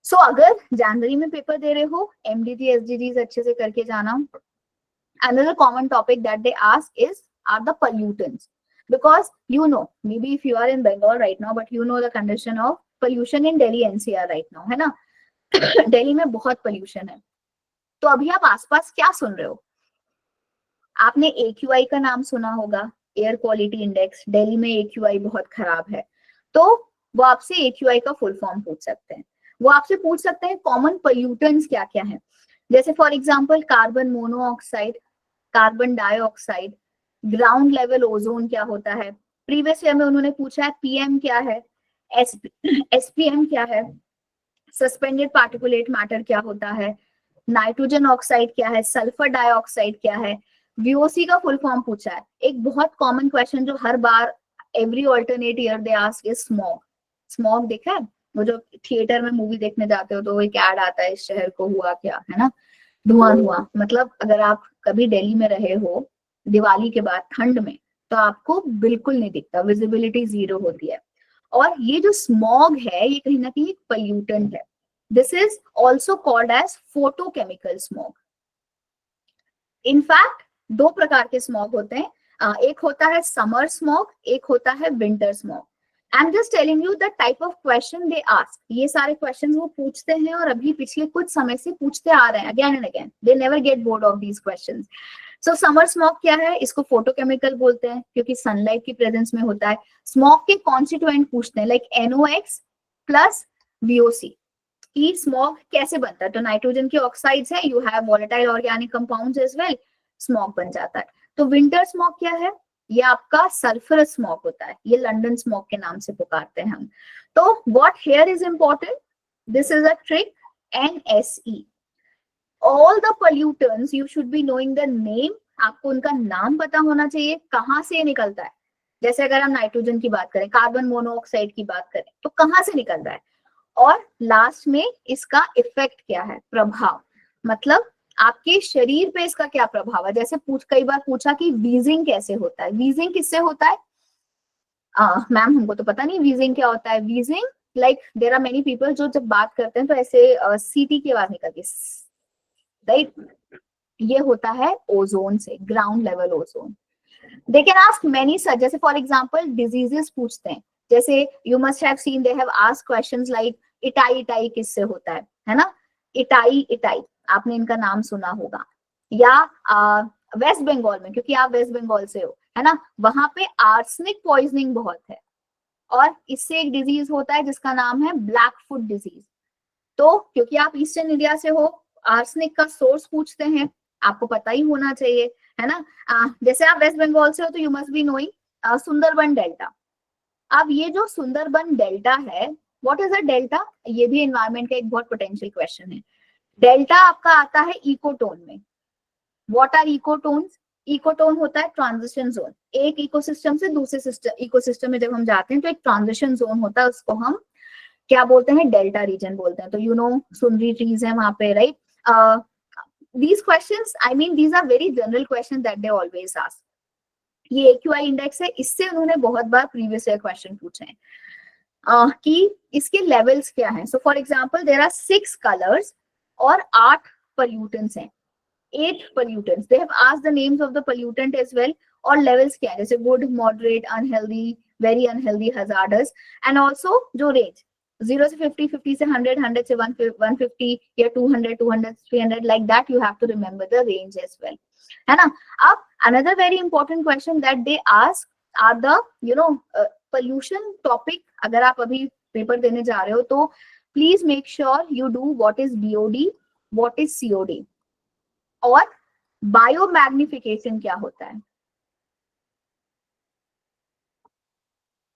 सो अगर जनवरी में पेपर दे रहे हो, MDG SDGs अच्छे से करके जाना। Another common topic that they ask is, are the pollutants, because you know, maybe if you are in Bengal right now, but you know the condition of pollution in Delhi NCR right now, है ना। दिल्ली में बहुत pollution है। तो अभी आप आसपास क्या सुन रहे हो, आपने AQI का नाम सुना होगा, एयर क्वालिटी इंडेक्स, दिल्ली में AQI बहुत खराब है, तो वो आपसे AQI का फुल फॉर्म पूछ सकते हैं। वो आपसे पूछ सकते हैं कॉमन पोल्यूटेंट्स क्या क्या है, जैसे for example carbon monoxide, carbon dioxide, ground level ozone क्या होता है, प्रीवियस ईयर में उन्होंने पूछा है पीएम क्या है, एसपीएम क्या है, सस्पेंडेड पार्टिकुलेट मैटर क्या होता है, नाइट्रोजन ऑक्साइड क्या है, सल्फर डाइऑक्साइड क्या है, वीओसी का फुल फॉर्म पूछा है। एक बहुत कॉमन क्वेश्चन जो हर बार every alternate year they ask is smog. Smog देखा है, वो जो थिएटर में मूवी देखने जाते हो तो एक ऐड आता है इस शहर को हुआ क्या, है ना, धुआं धुआं। मतलब अगर आप कभी दिल्ली में रहे हो दिवाली के बाद ठंड में तो आपको बिल्कुल नहीं दिखता, विजिबिलिटी 0 होती है। और ये जो स्मॉग है ये कहीं ना कहीं एक पॉल्यूटेंट है। This is also called as photochemical smog. In fact 2 प्रकार के स्मॉग होते हैं, एक होता है समर स्मॉग, एक होता है winter smog. I am just telling you the type of question they ask. ये सारे क्वेश्चन वो पूछते हैं और अभी पिछले कुछ समय से पूछते आ रहे हैं again and again, they never get bored of these questions. So summer smog क्या है, इसको फोटोकेमिकल बोलते हैं क्योंकि सनलाइट की प्रेजेंस में होता है। स्मॉग के कॉन्स्टिट्यूएंट पूछते हैं लाइक NOx प्लस VOC कि स्मॉग कैसे बनता है, तो नाइट्रोजन के ऑक्साइड्स है, you have volatile organic compounds as well, smog बन जाता है। तो विंटर स्मॉग क्या है, ये आपका सल्फरस स्मॉग होता है, ये लंदन स्मॉग के नाम से पुकारते हैं हम। तो what here is important, this is a trick, NSE। All the pollutants you should be knowing the name, आपको उनका नाम पता होना चाहिए, कहाँ से निकलता है। जैसे अगर हम नाइट्रोजन की बात करें, कार्बन मोनोऑक्साइड की बात करें, तो कहाँ से निकल रहा है, और लास्ट में इसका इफेक्ट क्या है, प्रभाव, मतलब आपके शरीर पे इसका क्या प्रभाव है। जैसे कई बार पूछा कि वीजिंग कैसे होता है, वीजिंग किससे होता है, मैम हमको तो पता नहीं वीजिंग क्या होता है। Wheezing like there are many people जो जब बात करते हैं तो ऐसे सीटी की आवाज निकलती है, राइट, ये होता है ओजोन से, ground level ozone. They can ask many such, जैसे फॉर एग्जांपल डिजीजेस पूछते हैं, जैसे you must have scene they have asked questions like itai itai किससे होता है ना, इटाई इटाई आपने इनका नाम सुना होगा। या वेस्ट बंगाल में, क्योंकि आप वेस्ट बंगाल से हो, है ना, वहां पे आर्सेनिक पॉइजनिंग बहुत है और इससे एक डिजीज होता है जिसका नाम है ब्लैक फुट डिजीज। तो क्योंकि आप ईस्टर्न इंडिया से हो, आर्सेनिक का सोर्स पूछते हैं, आपको पता ही होना चाहिए, है ना। जैसे आप वेस्ट बंगाल से हो तो you must be knowing Sundarban delta. अब ये जो सुंदरबन डेल्टा है, व्हाट इज अ डेल्टा, ये भी एनवायरमेंट का एक बहुत पोटेंशियल क्वेश्चन है। डेल्टा आपका आता है इकोटोन में। व्हाट आर इकोटोन्स, इकोटोन होता है ट्रांजिशन जोन, एक इकोसिस्टम से दूसरे इकोसिस्टम में जब हम जाते हैं तो एक ट्रांजिशन जोन होता है, उसको हम क्या बोलते हैं, डेल्टा रीजन बोलते हैं। तो यू नो सुंदरी ट्रीज है वहां पे, right. these questions, I mean these are very general questions that they always ask. ये AQI इंडेक्स है, इससे उन्होंने बहुत बार प्रीवियस ईयर क्वेश्चन पूछे हैं कि इसके लेवल्स क्या हैं। So for example there are 6 colours और 8 पोल्यूटेंट्स हैं, 8 pollutants, they have asked the names of the pollutant as well, और लेवल्स क्या है, जैसे good, moderate, unhealthy, very unhealthy, hazardous, and also जो रेंज 0 से 50, 50 से 100, 100 से 150 या 200, 200, 300, like that you have to remember the range as well, है ना। अब another very important question that they ask are the pollution topic। अगर आप अभी पेपर देने जा रहे हो तो please make sure you do what is BOD, what is COD, और बायोमैग्निफिकेशन क्या होता है।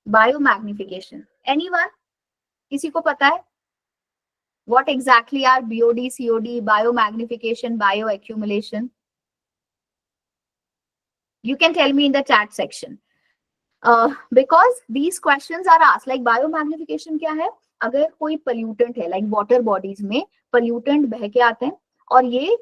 बायोमैग्निफिकेशन एनीवन, किसी को पता है what exactly are BOD, COD, biomagnification, bioaccumulation? You can tell me in the chat section. Because these questions are asked, like biomagnification क्या है, अगर कोई pollutant है, like water bodies में pollutant बह के आते हैं और ये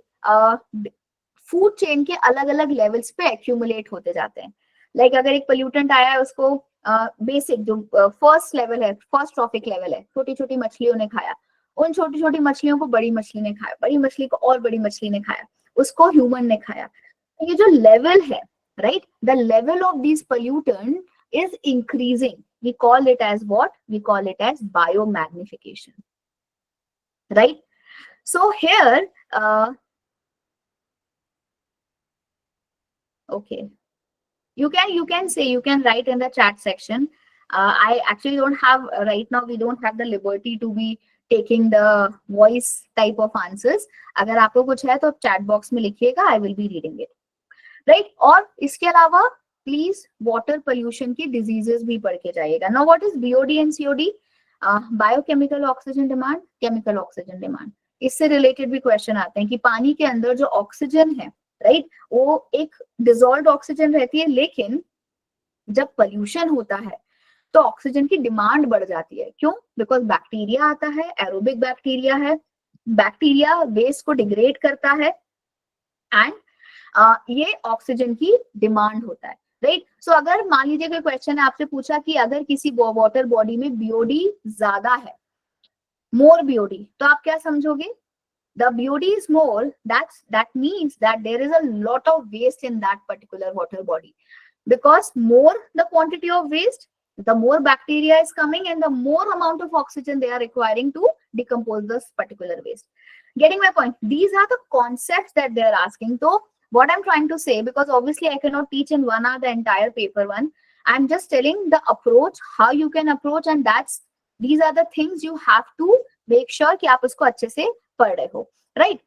फूड चेन के अलग अलग लेवल्स पे accumulate होते जाते हैं। like अगर एक pollutant आया है, उसको बेसिक जो फर्स्ट लेवल है, फर्स्ट ट्रॉफिक लेवल है, छोटी छोटी मछलियों ने खाया, उन छोटी छोटी मछलियों को बड़ी मछली ने खाया, बड़ी मछली को और बड़ी मछली ने खाया, उसको ह्यूमन ने खाया। ये जो लेवल है, right, the level of this pollutant is increasing. We call it as what? We call it as biomagnification, right? So here, okay, you can say, you can write in the chat section. I actually don't have right now, we don't have the liberty to be taking the voice type of answers. अगर आपको कुछ है तो chat box में लिखिएगा, I will be reading it. Right. और इसके अलावा प्लीज वाटर पोल्यूशन की डिजीजेस भी पढ़ के जाइएगा। Now what is BOD and COD? Biochemical oxygen demand, chemical oxygen demand. इससे रिलेटेड भी क्वेश्चन आते हैं कि पानी के अंदर जो ऑक्सीजन है, राइट, वो एक डिसॉल्व्ड ऑक्सीजन रहती है, लेकिन जब पोल्यूशन होता है तो ऑक्सीजन की डिमांड बढ़ जाती है। क्यों? बिकॉज बैक्टीरिया आता है, एरोबिक बैक्टीरिया है, बैक्टीरिया वेस्ट को डिग्रेड करता है एंड ये ऑक्सीजन की डिमांड होता है, राइट। सो अगर मान लीजिए कोई क्वेश्चन है, आपसे पूछा कि अगर किसी वाटर बॉडी में बीओडी ज्यादा है, मोर बीओडी, तो आप क्या समझोगे? The BOD is more, that means that there is a lot of waste in that particular water body, because more the quantity of waste, the more bacteria is coming and the more amount of oxygen they are requiring to decompose this particular waste. Getting my point? These are the concepts that they are asking. So what I'm trying to say, because obviously I cannot teach in 1 hour the entire paper one, I'm just telling the approach, how you can approach, and these are the things you have to make sure कि आप उसको अच्छे से पढ़ रहे हो, right?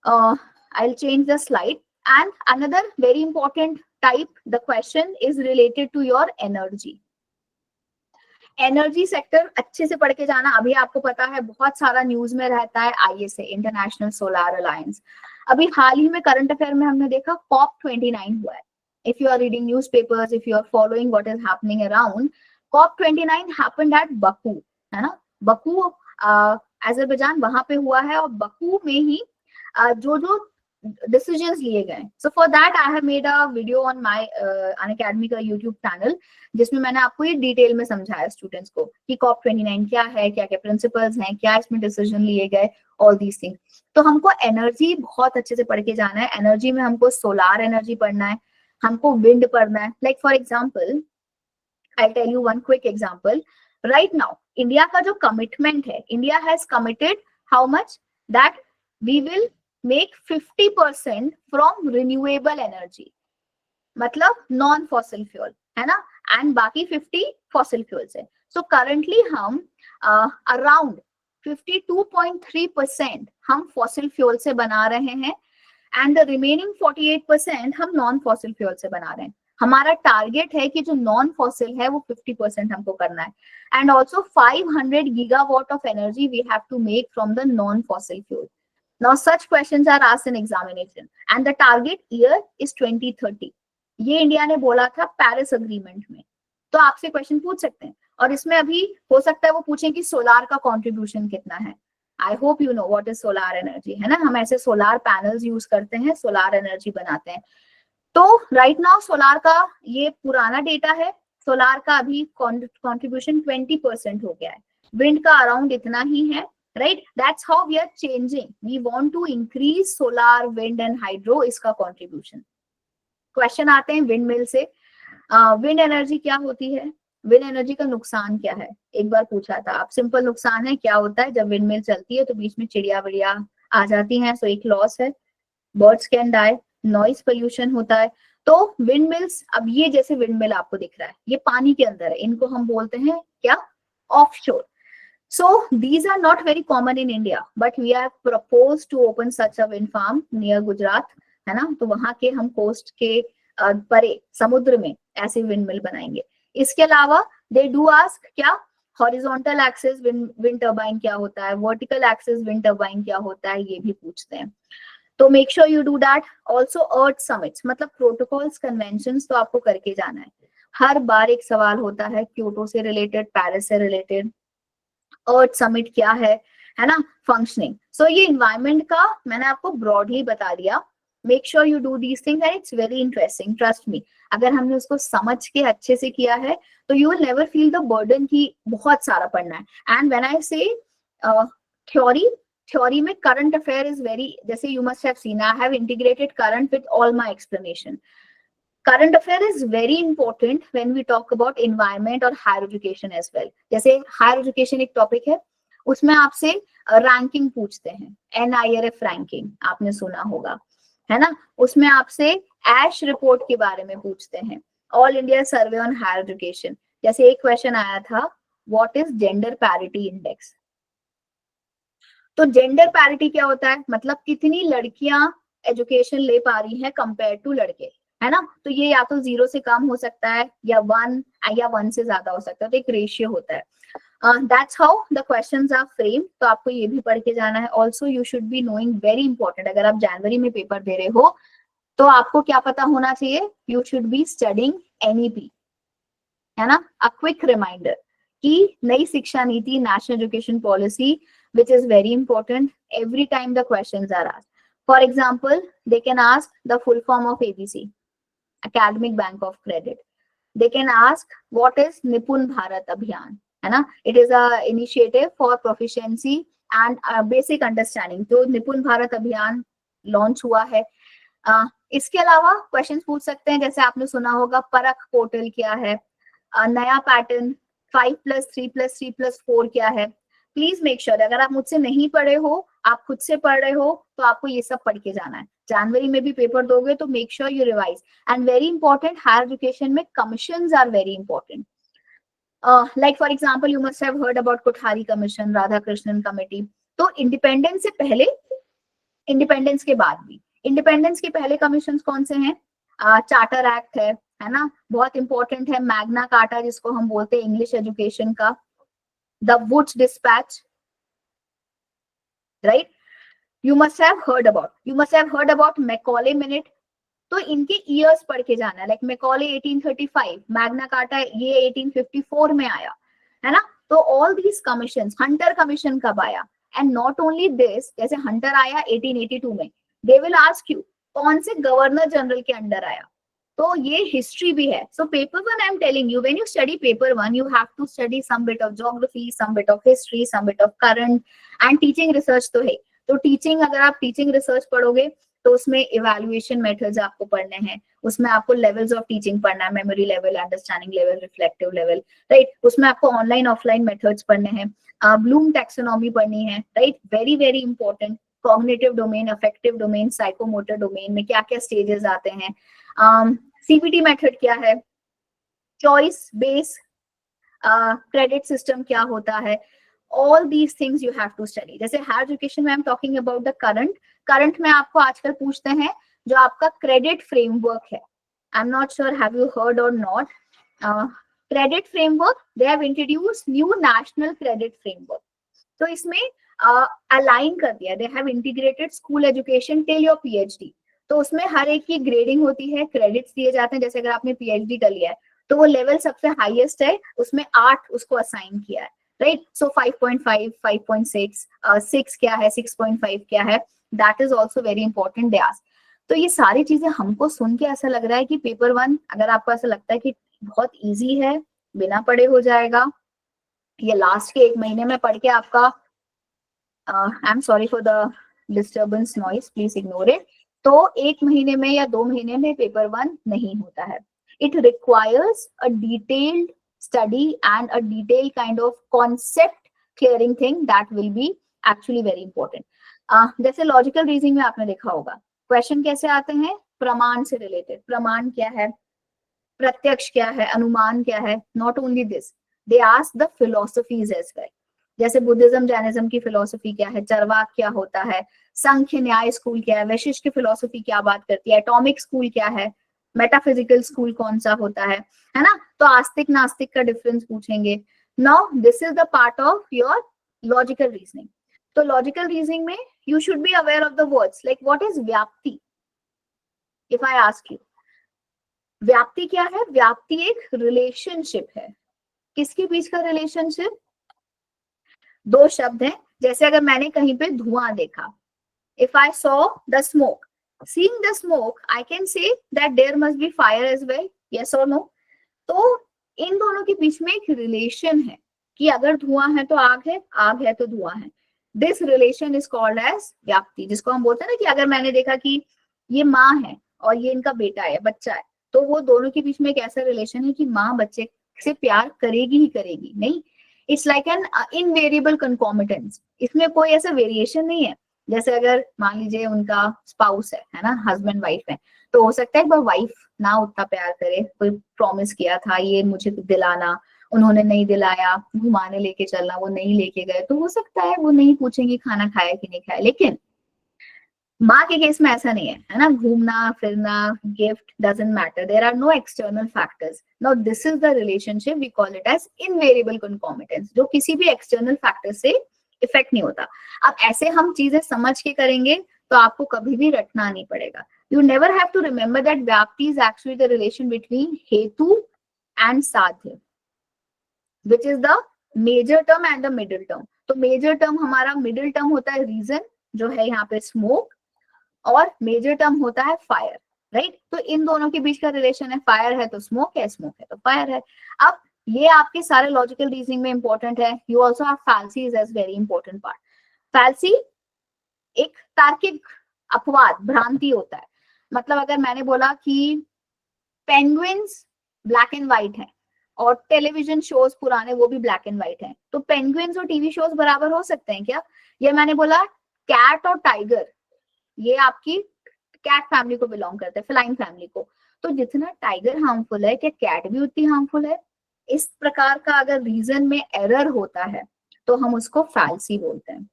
I'll change the slide. And another very important type, the question is related to your energy. Energy sector अच्छे से पढ़ के जाना। अभी आपको पता है बहुत सारा न्यूज में रहता है ISA, इंटरनेशनल सोलर अलायंस। अभी हाल ही में करंट अफेयर में हमने देखा COP29 हुआ है। If you are reading newspapers, if you are following what is happening around, COP29 happened at Baku, है ना। बकू अजरबैजान वहां पे हुआ है, और बकू में ही जो डिसीजंस लिए गए। So for that I have made a video on my Unacademy का यूट्यूब चैनल, जिसमें मैंने आपको ये डिटेल में समझाया स्टूडेंट्स को कि COP29 क्या है, क्या क्या प्रिंसिपल्स हैं, क्या इसमें डिसीजन लिए गए, ऑल दीज थिंग्स। तो हमको एनर्जी बहुत अच्छे से पढ़ के जाना है। एनर्जी में हमको सोलार एनर्जी पढ़ना है, हमको विंड पढ़ना है। Like for example, I tell you one quick example. Right now India का जो कमिटमेंट है, India has committed how much, that we will make 50% from renewable energy, मतलब नॉन फॉसिल फ्यूल, है ना, एंड बाकी 50 फॉसिल फ्यूल है। So currently हम around 52.3% हम फॉसिल फ्यूल से बना रहे हैं, एंड द रिमेनिंग 48% हम नॉन फॉसिल फ्यूल से बना रहे हैं। हमारा टारगेट है कि जो नॉन फॉसिल है वो 50% हमको करना है, and also 500 gigawatt of energy we have to make from the non fossil fuel. Now such questions are asked in examination, and the target year is 2030. ये इंडिया ने बोला था पेरिस अग्रीमेंट में। तो आपसे क्वेश्चन पूछ सकते हैं, और इसमें अभी हो सकता है वो पूछें कि सोलार का कंट्रीब्यूशन कितना है। I hope you know what is solar energy, है ना। हम ऐसे सोलार पैनल्स यूज करते हैं, सोलार एनर्जी बनाते हैं। तो राइट नाउ सोलार का ये पुराना डेटा है, सोलार का अभी कंट्रीब्यूशन 20% हो गया है, विंड का अराउंड इतना ही है, right? That's how we are changing. We want to increase solar, wind and hydro इसका contribution. क्वेश्चन आते हैं विंड मिल से। विंड एनर्जी क्या होती है, विंड एनर्जी का नुकसान क्या है, एक बार पूछा था। आप सिंपल नुकसान है क्या होता है, जब विंड मिल चलती है तो बीच में चिड़िया विड़िया आ जाती हैं, सो एक लॉस है, birds can die, noise pollution होता है। तो विंड मिल्स, अब ये जैसे विंड मिल आपको दिख रहा है, ये पानी के अंदर है, इनको हम बोलते हैं क्या, offshore. So these are not very common in India, but we have proposed to open such a wind farm near Gujarat, है ना। तो वहां के हम कोस्ट के परे समुद्र में ऐसे विंड मिल बनाएंगे। इसके अलावा they do ask क्या, हॉरिजॉन्टल एक्सिस विंड टर्बाइन क्या होता है, वर्टिकल एक्सिस विंड टर्बाइन क्या होता है, ये भी पूछते हैं। तो make sure you do that. Also earth summits, मतलब प्रोटोकॉल्स, कन्वेंशंस तो आपको करके जाना है। हर बार एक सवाल होता है क्योटो से रिलेटेड, पेरिस से रिलेटेड, अर्थ समिट क्या है ना, फंक्शनिंग। सो ये इन्वायरमेंट का मैंने आपको ब्रॉडली बता दिया। Make sure you do these things and it's very interesting, trust me. अगर हमने उसको समझ के अच्छे से किया है तो you will never feel the burden की बहुत सारा पढ़ना है। एंड व्हेन आई से थ्योरी में करंट अफेयर इज वेरी, जैसे you must have scene, I have integrated current with all my explanation. Current affair is very important when we talk about environment और higher education as well. जैसे higher education एक topic है, उसमें आपसे ranking पूछते हैं, NIRF ranking आपने सुना होगा, है ना। उसमें आपसे एश रिपोर्ट के बारे में पूछते हैं, all India survey on higher education. जैसे एक क्वेश्चन आया था, what is gender parity index. तो जेंडर पैरिटी क्या होता है, मतलब कितनी लड़कियां एजुकेशन ले पा रही हैं कंपेयर टू लड़के। है ना। तो ये या तो 0 से कम हो सकता है या 1 से ज्यादा हो सकता है, तो एक रेशियो होता है। That's how the questions are framed. तो आपको ये भी पढ़ के जाना है। Also you should be knowing, very important, अगर आप जनवरी में पेपर दे रहे हो तो आपको क्या पता होना चाहिए, you should be studying NEP, है ना। A quick reminder कि नई शिक्षा नीति, national education policy, which is very important, every time the questions are asked. For example, they can ask the full form of ABC, Academic Bank of Credit. They can ask what is Nipun Bharat Abhiyan, है ना। It is a initiative for proficiency and basic understanding. जो निपुण भारत अभियान launch हुआ है। इसके अलावा questions पूछ सकते हैं, जैसे आपने सुना होगा परख पोर्टल क्या है, नया पैटर्न 5+3+3+4 क्या है। प्लीज मेक श्योर, अगर आप मुझसे नहीं पढ़े हो, आप खुद से पढ़ रहे हो, तो आपको ये सब पढ़ के जाना है। जनवरी में भी पेपर दोगे तो make sure you revise. And very important, higher education में commissions are very important. Like for example you must have heard about Kothari commission, Radhakrishnan committee. तो इंडिपेंडेंस से पहले, इंडिपेंडेंस के बाद भी, इंडिपेंडेंस के पहले कमीशन कौन से हैं, चार्टर एक्ट है ना, बहुत इंपॉर्टेंट है। मैग्ना कार्टा जिसको हम बोलते हैं इंग्लिश एजुकेशन का, the Wood's dispatch, right, you must have heard about Macaulay minute. तो इनके ईयर्स पढ़ के जाना है। लाइक मैकॉले 1835, मैग्ना कार्टा ये 1854 में आया, है ना। तो all these commissions, Hunter commission कब आया, एंड नॉट ओनली दिस, जैसे हंटर आया 1882 में, दे विल आस्क यू कौन से गवर्नर जनरल के अंडर आया। तो ये हिस्ट्री भी है। So paper 1 I am telling you, when you study paper 1 you have to study some bit of geography, some bit of history, some bit of current and teaching research तो है। तो teaching, अगर आप teaching research पढ़ोगे तो उसमें evaluation methods आपको पढ़ने हैं, उसमें आपको लेवल्स ऑफ टीचिंग पढ़ना है, memory level, understanding level, reflective level, right. उसमें आपको ऑनलाइन ऑफलाइन मेथड्स पढ़ने हैं, ब्लूम टैक्सोनॉमी पढ़नी है, right, very very important. Cognitive domain, affective domain, psychomotor domain में क्या क्या स्टेजेस आते हैं, सीबीटी मेथड क्या है, चॉइस बेस क्रेडिट सिस्टम क्या होता है, all these things you have to study. जैसे हायर एजुकेशन में I am talking about the current में आपको आजकल पूछते हैं जो आपका क्रेडिट फ्रेमवर्क है। I am not sure have you heard और not, credit framework, they have introduced new national credit framework. तो इसमें अलाइन कर दिया, they have integrated school education till your PhD. तो उसमें हर एक की ग्रेडिंग होती है, क्रेडिट्स दिए जाते हैं। जैसे अगर आपने पीएचडी कर लिया है तो वो लेवल सबसे हाईएस्ट है, उसमें 8 उसको असाइन किया है, राइट। सो 5.5, 5.6, 6 क्या है, 6.5 क्या है, that is also very important they ask. तो ये सारी चीजें हमको सुन के ऐसा लग रहा है कि पेपर 1, अगर आपको ऐसा लगता है कि बहुत इजी है, बिना पढ़े हो जाएगा, ये लास्ट के 1 महीने में पढ़ के आपका, I am sorry for the disturbance noise, please ignore it. तो 1 महीने में या 2 महीने में पेपर 1 नहीं होता है। It requires a detailed study and a detailed kind of concept clearing thing that will be actually very important. जैसे लॉजिकल रीजनिंग में आपने देखा होगा क्वेश्चन कैसे आते हैं, प्रमाण से रिलेटेड। प्रमाण क्या है, प्रत्यक्ष क्या है, अनुमान क्या है। Not only this, they ask the philosophies as well. जैसे बुद्धिज्म, जैनिज्म की फिलोसफी क्या है, चरवाक क्या होता है, सांख्य न्याय स्कूल क्या है, वैशिष्ट की फिलोसफी क्या बात करती है, एटॉमिक स्कूल क्या है, मेटाफिजिकल स्कूल कौन सा होता है ना। तो आस्तिक नास्तिक का डिफरेंस पूछेंगे। Now this is the part of your logical reasoning. तो लॉजिकल रीजनिंग में you should be aware of the words, like what is व्याप्ति। इफ आई आस्क यू व्याप्ति क्या है, व्याप्ति एक रिलेशनशिप है। किसके बीच का रिलेशनशिप, 2 शब्द हैं। जैसे अगर मैंने कहीं पे धुआं देखा, if I saw the smoke, seeing the smoke I can say that there must be fire as well, yes or no। तो इन दोनों के बीच में एक रिलेशन है कि अगर धुआं है तो आग है, आग है तो धुआं है। This relation is called as व्याप्ति, जिसको हम बोलते हैं ना कि अगर मैंने देखा कि ये माँ है और ये इनका बेटा है, बच्चा है, तो वो दोनों के बीच में एक ऐसा रिलेशन है कि माँ बच्चे से प्यार करेगी ही करेगी, नहीं, इट्स लाइक एन इनवेरिएबल कंकॉमिटेंस। इसमें कोई ऐसा वेरिएशन नहीं है। जैसे अगर मान लीजिए उनका स्पाउस है ना, हस्बैंड वाइफ है, तो हो सकता है वाइफ ना उतना प्यार करे, कोई प्रॉमिस किया था ये मुझे दिलाना, उन्होंने नहीं दिलाया, घुमाने लेके चलना, वो नहीं लेके गए, तो हो सकता है वो नहीं पूछेंगे खाना खाया कि नहीं खाया। लेकिन माँ के केस में ऐसा नहीं है ना, घूमना फिरना, gift doesn't matter, there are no external factors. Now this is the relationship, we call it as invariable concomitance, जो किसी भी एक्सटर्नल फैक्टर से इफेक्ट नहीं होता. अब ऐसे हम चीजें समझ के करेंगे तो आपको कभी भी रटना नहीं पड़ेगा. You never have to remember that Vyapti is actually the relation between Hetu and Sadhya, which is the major term and the middle term. तो major term हमारा middle term होता है reason, जो है यहाँ पे smoke, और major term होता है fire, right? तो इन दोनों के बीच का relation है, fire है तो smoke है, smoke है तो fire है. अब ये आपके सारे logical reasoning में important है. You also have fallacies as very important part. Fallacy एक तार्किक अपवाद, भ्रांति होता है. मतलब अगर मैंने बोला कि पेंगुइन्स ब्लैक एंड व्हाइट है और टेलीविजन शोज पुराने वो भी ब्लैक एंड व्हाइट है, तो पेंगुइन्स और टीवी शोज बराबर हो सकते हैं क्या? या मैंने बोला कैट और टाइगर, ये आपकी कैट फैमिली को बिलोंग करते हैं, फेलाइन फैमिली को, तो जितना टाइगर हार्मफुल है क्या कैट भी उतनी हार्मफुल है? इस प्रकार का अगर रीजन में एरर होता है तो हम उसको फैल्सी बोलते हैं.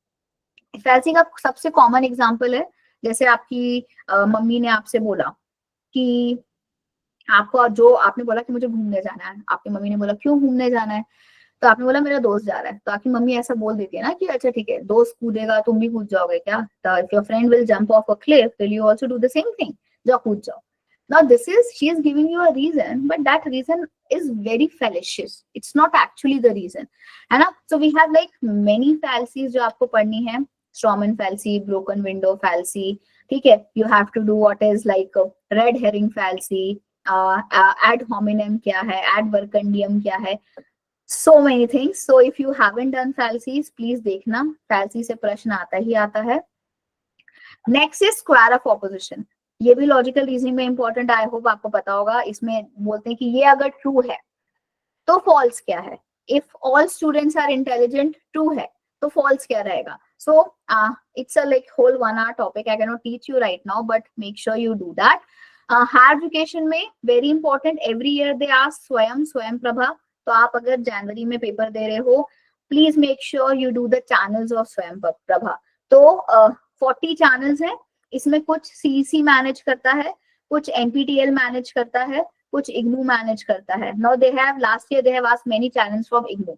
फैल्सी का सबसे कॉमन एग्जाम्पल है, जैसे आपकी मम्मी ने आपसे बोला कि आपको, जो आपने बोला कि मुझे घूमने जाना है, आपकी मम्मी ने बोला क्यों घूमने जाना है, तो आपने बोला मेरा दोस्त जा रहा है, तो आपकी मम्मी ऐसा बोल देती है ना कि अच्छा ठीक है, दोस्त कूदेगा तुम भी कूद जाओगे क्या? तो if your friend will jump of a cliff will you also do the same thing, जाओ कूद जाओ. Now this is, she is giving you a reason, but that reason is very fallacious. It's not actually the reason, है ना? So we have like many fallacies जो आपको पढ़नी है. Strawman fallacy, broken window fallacy, ठीक है? You have to do what is like red herring fallacy, ad hominem क्या है, ad verecundium क्या है, so many things. So if you haven't done fallacies, please देखना, fallacy से प्रश्न आता ही आता है. Next is square of opposition. ये भी लॉजिकल रीजनिंग में इंपॉर्टेंट, आई होप आपको पता होगा. इसमें बोलते हैं कि ये अगर ट्रू है तो फॉल्स क्या है. If all students are intelligent, true है, तो फॉल्स क्या रहेगा. So it's a like whole 1 hour topic, I can not teach you right now, but make sure you do that. Higher education में very important, every year they ask Swayam Prabha. तो आप अगर जनवरी में paper दे रहे हो, please make sure you do the channels of स्वयं प्रभा. तो 40 channels हैं, इसमें कुछ सीईसी मैनेज करता है, कुछ एनपीटीएल मैनेज करता है, कुछ इग्नू मैनेज करता है. Now they have, last year they have asked many channels from IGNOU.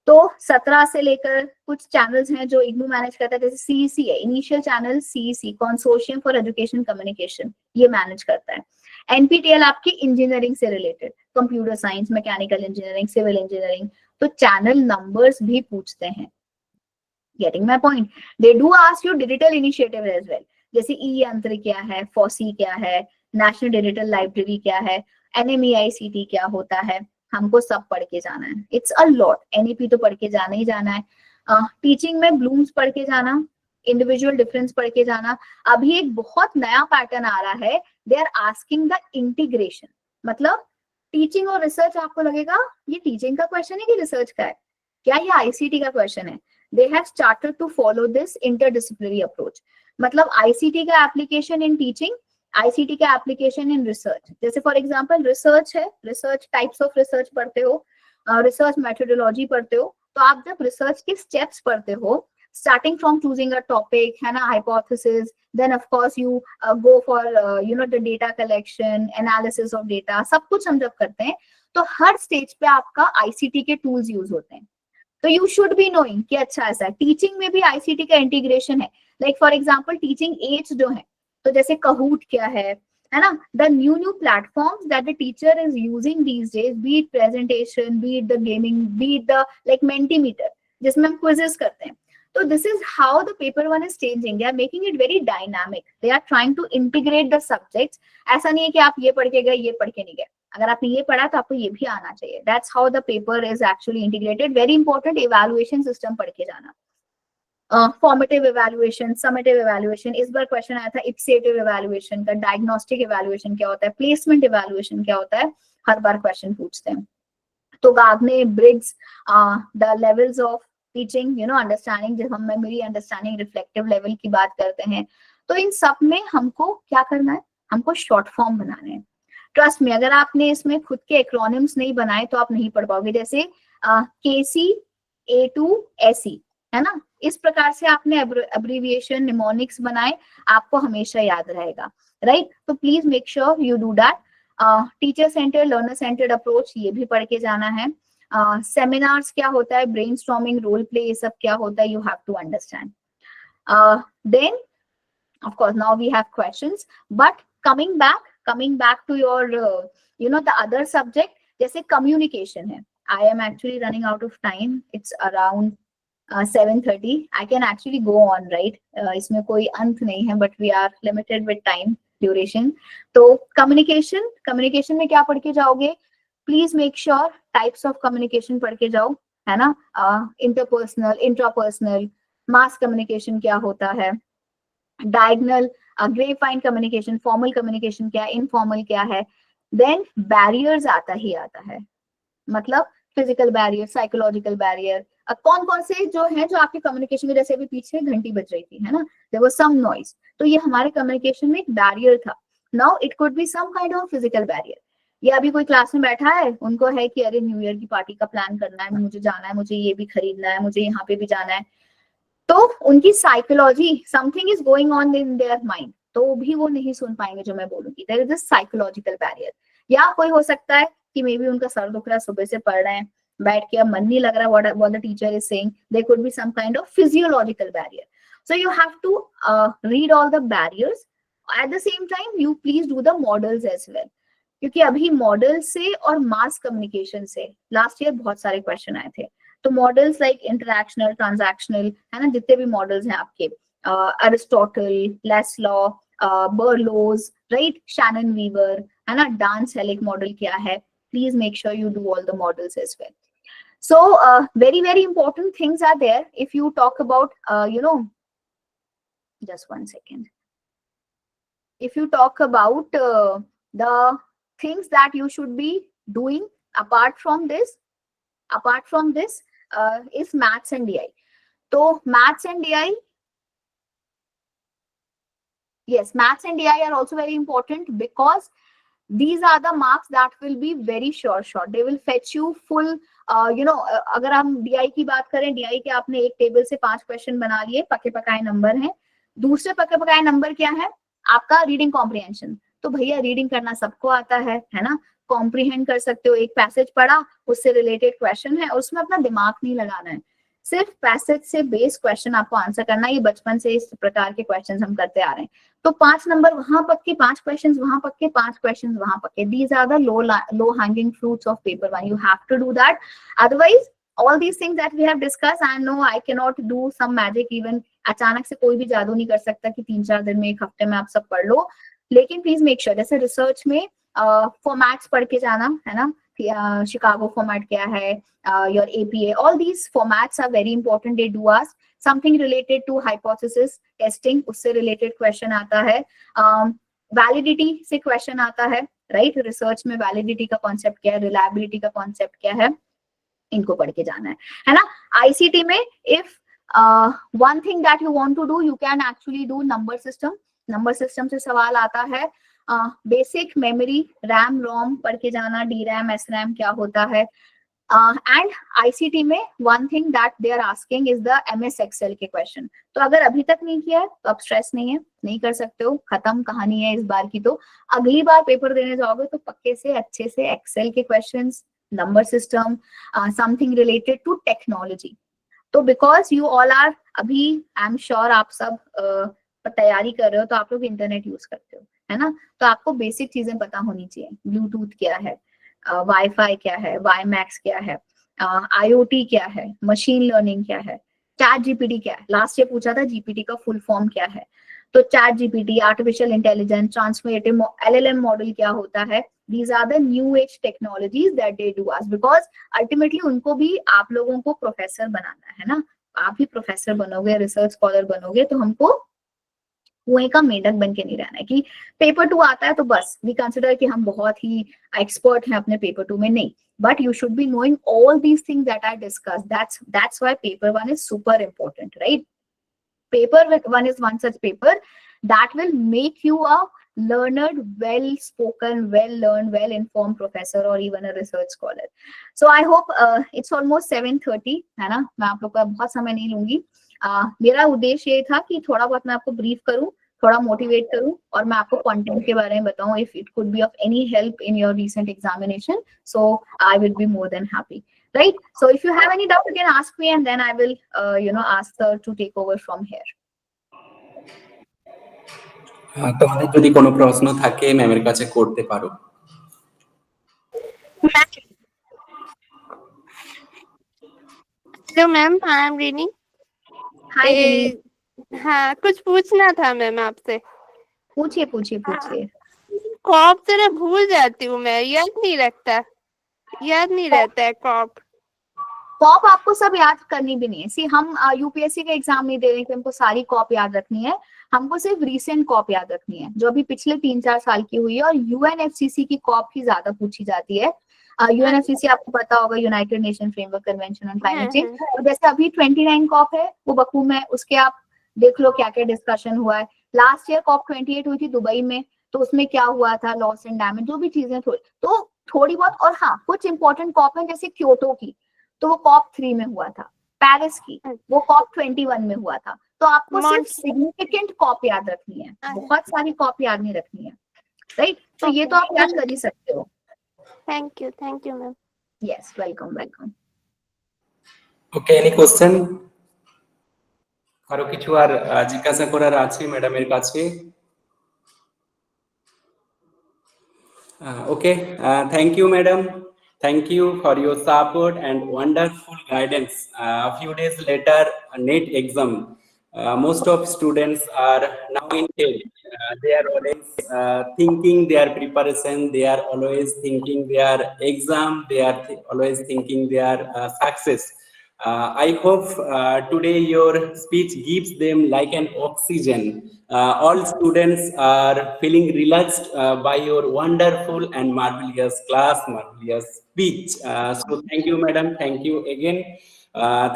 तो 17 से लेकर कुछ चैनल्स हैं जो इग्नू मैनेज करता है, जैसे सीईसी है, initial channel CEC, consortium for education communication, ये मैनेज करता है. एनपीटीएल आपकी इंजीनियरिंग से related, computer science, mechanical engineering, civil engineering, तो चैनल नंबर्स भी पूछते हैं. Getting my point? They do ask you digital initiative as well. जैसे ई यंत्र क्या है, फॉसी क्या है, नेशनल डिजिटल लाइब्रेरी क्या है, NMEICT क्या होता है, हमको सब पढ़ के जाना है. It's a lot. NEP तो पढ़ के जाना ही जाना है. टीचिंग में ब्लूम्स पढ़ के जाना, इंडिविजुअल डिफरेंस पढ़ के जाना. अभी एक बहुत नया पैटर्न आ रहा है, they are asking the integration. मतलब टीचिंग और रिसर्च, आपको लगेगा ये टीचिंग का क्वेश्चन है कि रिसर्च का है, क्या ये आईसीटी का क्वेश्चन है. They have started to follow this interdisciplinary approach. मतलब ICT का application in teaching, ICT का application in research. जैसे for example research है, research types of research पढ़ते हो, research methodology पढ़ते हो, तो आप जब research के steps पढ़ते हो, starting from choosing a topic, है ना, hypothesis, then of course you go for the data collection, analysis of data, सब कुछ हम जब करते हैं तो हर stage पे आपका ICT के tools use होते हैं. तो यू शुड बी नोइंग कि अच्छा ऐसा है. टीचिंग में भी आईसीटी का इंटीग्रेशन है. Like for example teaching aids जो है, तो जैसे कहूट क्या है ना, the new platforms that the teacher is using these days, be it presentation, be it the gaming, be it the like Mentimeter जिसमें हम क्विजेस करते हैं. तो this is how the paper one is changing. They are making it very dynamic. They are trying to integrate the subjects. ऐसा नहीं है कि आप ये पढ़ के गए, ये पढ़ के नहीं गए. अगर आपने ये पढ़ा तो आपको ये भी आना चाहिए. That's how the paper is actually integrated. Very important, evaluation system पढ़ के जाना. Formative evaluation, summative evaluation, इस बार क्वेश्चन आया था ipsative evaluation का, diagnostic evaluation क्या होता है, placement evaluation क्या होता है, हर बार क्वेश्चन पूछते हैं. तो गाग्ने, Briggs, the levels of teaching, understanding, जब हम memory, understanding, reflective level की बात करते हैं, तो इन सब में हमको क्या करना है, हमको शॉर्ट फॉर्म बनाने हैं. ट्रस्ट में, अगर आपने इसमें खुद के एक्रोनिम्स नहीं बनाए तो आप नहीं पढ़ पाओगे. जैसे KC A2 SE है ना, इस प्रकार से आपने अब्रीविएशन निमोनिक्स बनाए, आपको हमेशा याद रहेगा, राइट? तो please make sure you do that. Teacher centre, learner centred approach, ये भी पढ़ के जाना है। सेमिनार्स क्या होता है, ब्रेनस्टॉर्मिंग, रोल प्ले, ये सब क्या होता है, you have to understand. Then of course now we have questions, but coming back to your the other subject, जैसे communication है. I am actually running out of time, it's around 7:30. I can actually go on, right? इसमें कोई अंत नहीं है, but we are limited with time duration. तो communication में क्या पढ़ के जाओगे? Please make sure types of communication पढ़ के जाओ, है ना? Interpersonal, intrapersonal, mass communication क्या होता है, diagonal, graphene communication, formal communication क्या है, इनफॉर्मल क्या है, देन बैरियर्स आता है, मतलब फिजिकल बैरियर, साइकोलॉजिकल बैरियर, कौन कौन से जो है जो आपके कम्युनिकेशन में, जैसे अभी पीछे घंटी बज रही थी, है ना, देयर वाज सम नॉइज, तो ये हमारे कम्युनिकेशन में एक बैरियर था। Now it could be some kind of physical barrier, या अभी कोई क्लास में बैठा है, उनको है कि अरे न्यू ईयर की पार्टी का प्लान करना है, मुझे जाना है, मुझे ये भी खरीदना है, मुझे यहाँ पे भी जाना है, तो उनकी psychology, something is going on in their mind, तो भी वो नहीं सुन पाएंगे जो मैं बोलूंगी, there is a psychological barrier. या कोई हो सकता है कि मे बी उनका सर दुख रहा है, सुबह से पढ़ रहे हैं, बैठ के अब मन नहीं लग रहा what the teacher is saying, there could be some kind of physiological barrier. So you have to read all the barriers, at the same time you please do the models as well, क्योंकि अभी model से और mass communication से last year बहुत सारे question आए थे। तो मॉडल्स लाइक इंटरैक्शनल, ट्रांजैक्शनल, है ना, जितने भी मॉडल्स हैं आपके, Aristotle, Lasswell, Berlo's, right, Shannon Weaver, है ना, डांस हेलिक मॉडल क्या है, please make sure you do all the models as well. So very important things are there. If you talk about just one second, if you talk about the things that you should be doing apart from this is maths and DI. So maths and DI, yes, maths and DI are also very important because these are the marks that will be very sure. They will fetch you full, अगर हम DI की बात करें, DI के आपने एक table से 5 question बना लिए, पके पकाए नंबर हैं। दूसरे पके पकाए नंबर क्या है, आपका रीडिंग कॉम्प्रिहेंशन। तो भैया रीडिंग करना सबको आता है ना, कॉम्प्रिहेंड कर सकते हो, एक पैसेज पढ़ा, उससे रिलेटेड क्वेश्चन है, उसमें अपना दिमाग नहीं लगाना है, सिर्फ पैसेज से बेस क्वेश्चन आपको आंसर करना है। ये बचपन से इस प्रकार के क्वेश्चंस हम करते आ रहे हैं। तो 5 नंबर वहां पक्के, 5 क्वेश्चंस वहां पक्के, 5 क्वेश्चंस वहां पक्के, these are the low hanging fruits of paper 1. You have to do that, otherwise all these things that we have discussed, I know I cannot do some magic, even अचानक से कोई भी जादू नहीं कर सकता कि 3-4 दिन में, 1 हफ्ते में आप सब पढ़ लो। लेकिन प्लीज मेक श्योर, जैसे रिसर्च में फॉर्मेट्स पढ़ के जाना, है ना, शिकागो फॉर्मेट क्या है, your APA, all these formats are very important. They do ask something related to hypothesis testing, उससे related question आता है, validity से question आता है, right? रिसर्च में validity का concept क्या है, reliability का concept क्या है, इनको पढ़ के जाना है ना। ICT में if one thing that you want to do, you can actually do number system से सवाल आता है, बेसिक मेमोरी, रैम रोम पढ़ के जाना, DRAM SRAM क्या होता है, एंड ICT में one thing that they are asking is the MS Excel के क्वेश्चन। तो अगर अभी तक नहीं किया है तो अब स्ट्रेस नहीं है, नहीं कर सकते हो, खत्म कहानी है इस बार की। तो अगली बार पेपर देने जाओगे तो पक्के से अच्छे से एक्सेल के questions, number system, something related to technology. तो बिकॉज यू ऑल आर, अभी आई एम श्योर आप सब तैयारी कर रहे हो, तो आप लोग इंटरनेट यूज करते हो, है ना, तो आपको बेसिक चीजें पता होनी चाहिए, ब्लूटूथ क्या है, वाईफाई क्या है, वाईमैक्स क्या है, IoT क्या है, मशीन लर्निंग क्या है, चैट जीपीटी क्या है, लास्ट ईयर पूछा था जीपीटी का फुल फॉर्म क्या है, तो chat GPT, artificial intelligence, transformative LLM model क्या होता है, these are the new age technologies that they do us, because ultimately उनको भी आप लोगों को प्रोफेसर बनाना है ना, आप भी प्रोफेसर बनोगे, रिसर्च स्कॉलर बनोगे, तो हमको कुएं का मेंढक बन के नहीं रहना है कि पेपर 2 आता है तो बस वी कंसिडर कि हम बहुत ही एक्सपर्ट हैं अपने पेपर 2 में, नहीं, but you should be knowing all these things that I discuss, that's why paper 1 is super important, right? Paper 1 is one such paper that will make you a learned, well spoken, well learned, well informed professor or even a research scholar. So I hope it's almost 7:30, है ना, मैं आप लोग का बहुत समय नहीं लूंगी। मेरा उद्देश्य ये था कि थोड़ा बहुत मैं आपको ब्रीफ करूं, थोड़ा मोटिवेट करूं और मैं आपको कंटेंट के बारे में बताऊं. If it could B of any help in your recent examination, so I will be more than happy. Right? So if you have any doubt, you can ask me and then I will, ask her to take over from here. তোমাদের যদি কোনো প্রশ্ন থাকে ম্যামের কাছে করতে পারো. Hello ma'am, I am René. Hi, Rini. हाँ, कुछ पूछना था मैम आपसे. पूछिए पूछिए पूछिए. कॉप से ना भूल जाती हूँ मैं, याद नहीं रहता है कॉप. कॉप आपको सब याद करनी भी नहीं है. सी हम यूपीएससी का एग्जाम नहीं दे रहे कि हमको सारी कॉप याद रखनी है. हमको सिर्फ रीसेंट कॉप याद रखनी है जो अभी पिछले 3-4 साल की हुई है. और यूएनएफसीसी की कॉप ही ज्यादा पूछी जाती है. यूएनएफसीसी आपको पता होगा, United nation framework convention on climate change. तो जैसे अभी 29 कॉप है वो बकू में, उसके आप देख लो क्या क्या डिस्कशन हुआ है. लास्ट ईयर कॉप 28 हुई थी दुबई में, तो उसमें क्या हुआ था, लॉस एंड डैमेज, जो भी चीजें थोड़ी बहुत. और हाँ, कुछ इंपॉर्टेंट कॉप है जैसे क्योटो की, तो वो कॉप 3 में हुआ था. पेरिस की, वो कॉप 21 में हुआ था. तो आपको सिर्फ सिग्निफिकेंट कॉप याद रखनी है, बहुत सारी कॉप याद नहीं रखनी है. राइट? तो ये तो आप याद कर ही सकते हो. Thank you ma'am. Yes, welcome. Okay, any question? কারো কিছু আর জিজ্ঞাসা করার আছে ম্যাডামের কাছে? Okay, thank you, madam. Thank you for your support and wonderful guidance. A few days later, a NET exam. Most of students are now in TED. They are always thinking their preparation. They are always thinking their exam. They are always thinking their success. I hope today your speech gives them like an oxygen. All students are feeling relaxed by your wonderful and marvelous class, marvelous speech. So thank you, madam. Thank you again.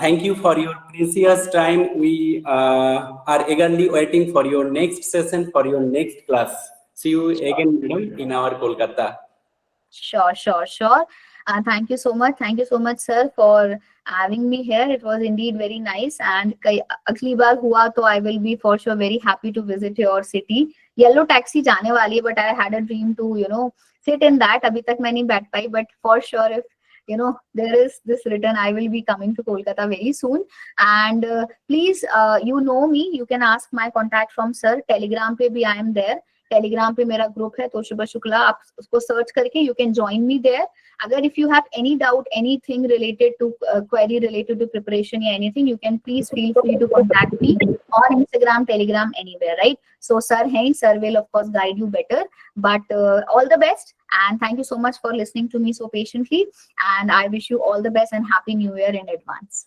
Thank you for your precious time. We are eagerly waiting for your next session, for your next class. See you again, madam, in our Kolkata. Sure. Thank you so much, sir, for having me here. It was indeed very nice. And अगली बार हुआ तो I will be for sure very happy to visit your city. Yellow taxi जाने वाली है, but I had a dream to sit in that. अभी तक मैं नहीं बैठ पाई, but for sure if there is this return, I will be coming to Kolkata very soon. And please, you know me, you can ask my contact from sir. Telegram पे भी I am there. Telegram पे मेरा group है Toshiba Shukla, आप उसको search करके you can join me there. अगर if you have any doubt, anything related to query related to preparation या anything, you can please feel free to contact me और Instagram, Telegram, anywhere. Right? So sir है, sir will of course guide you better. But all the best and thank you so much for listening to me so patiently, and I wish you all the best and happy new year in advance.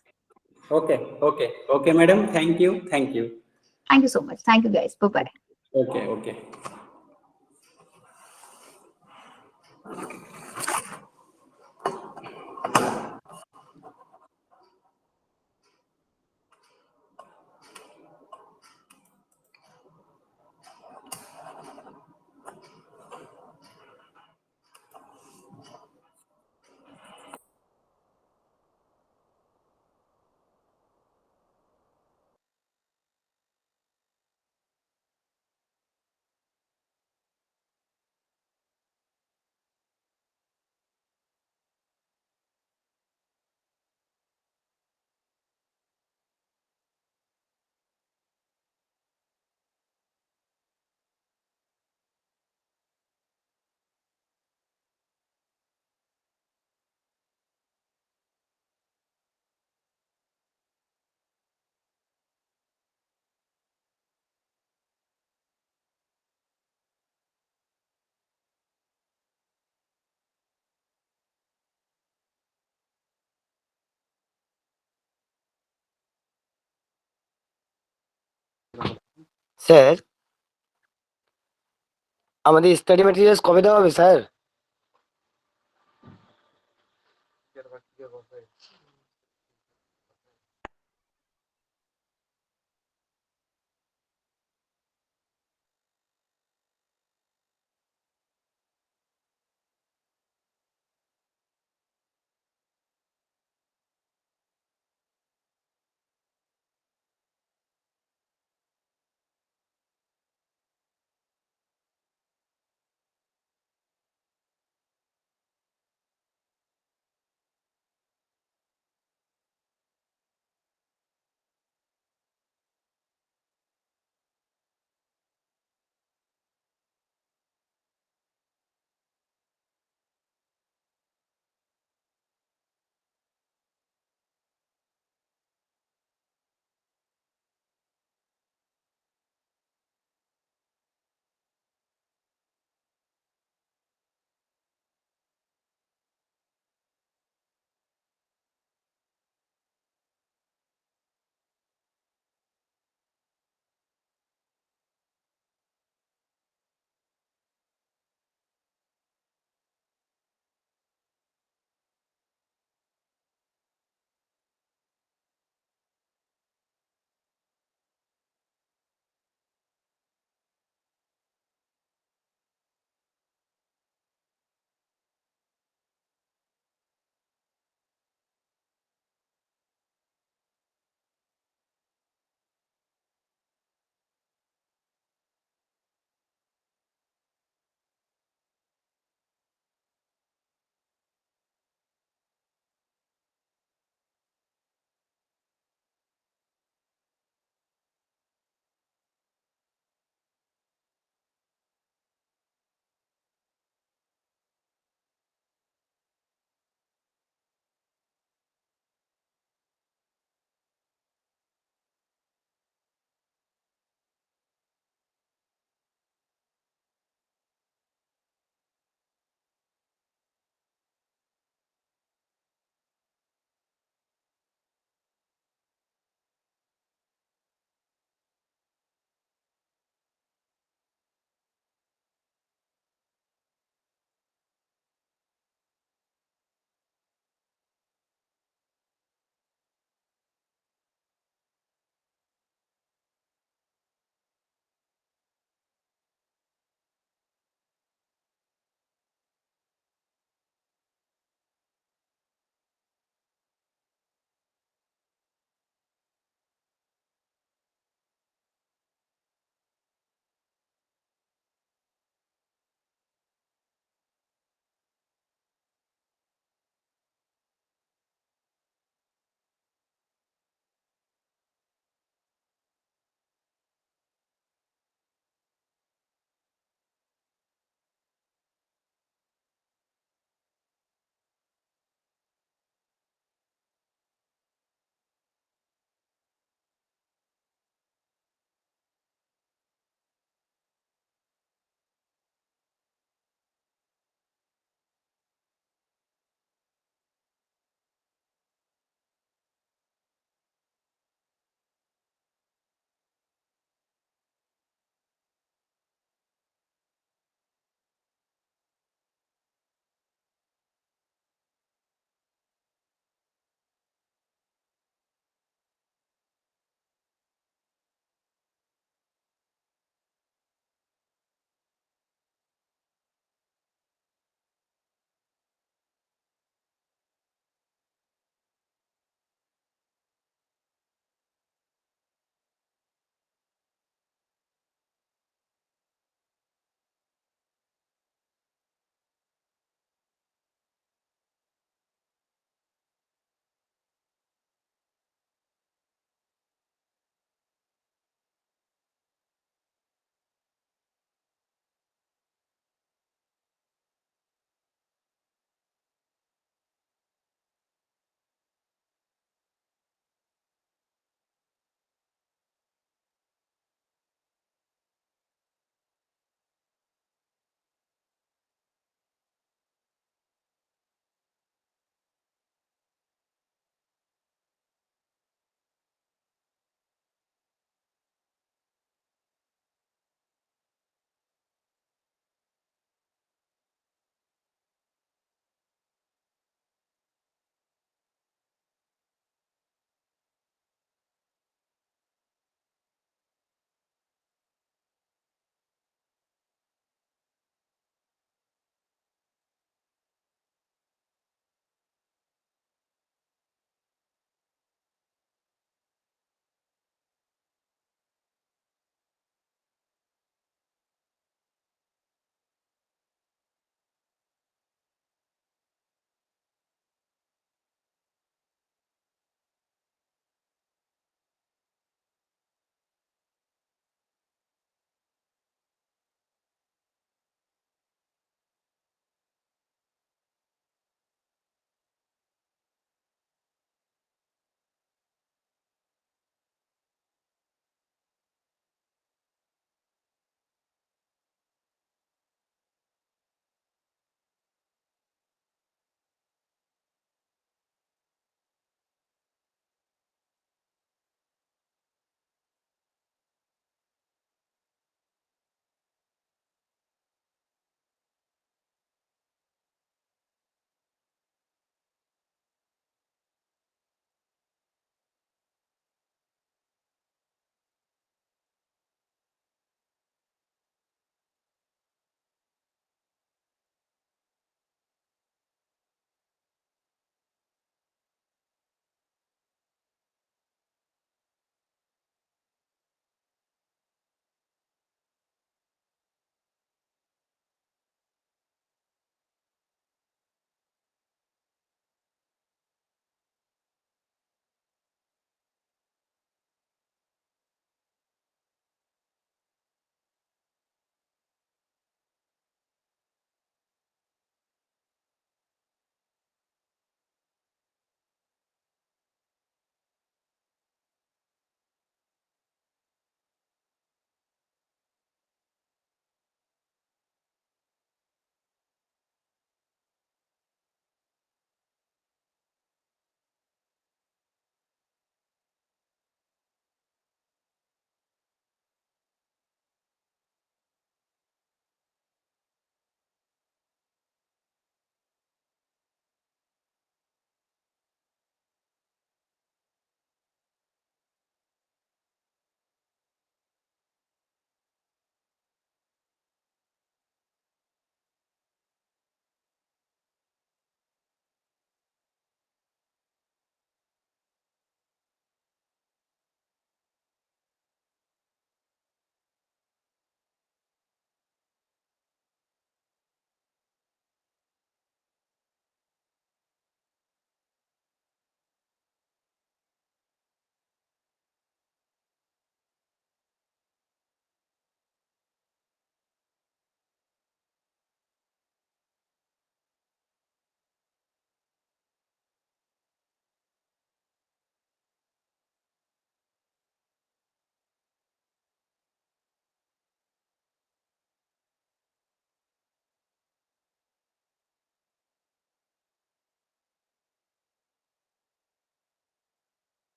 Okay, madam. Thank you. Thank you so much. Thank you guys. Bye bye. Okay. Sir, আমাদের study materials কবে দেওয়া হবে sir?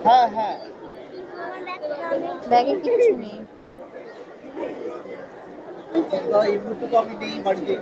হ্যাঁ হ্যাঁ ব্যাগে কিছু নেই। এই মুহূর্তে তো আমি নেই বাড়িতে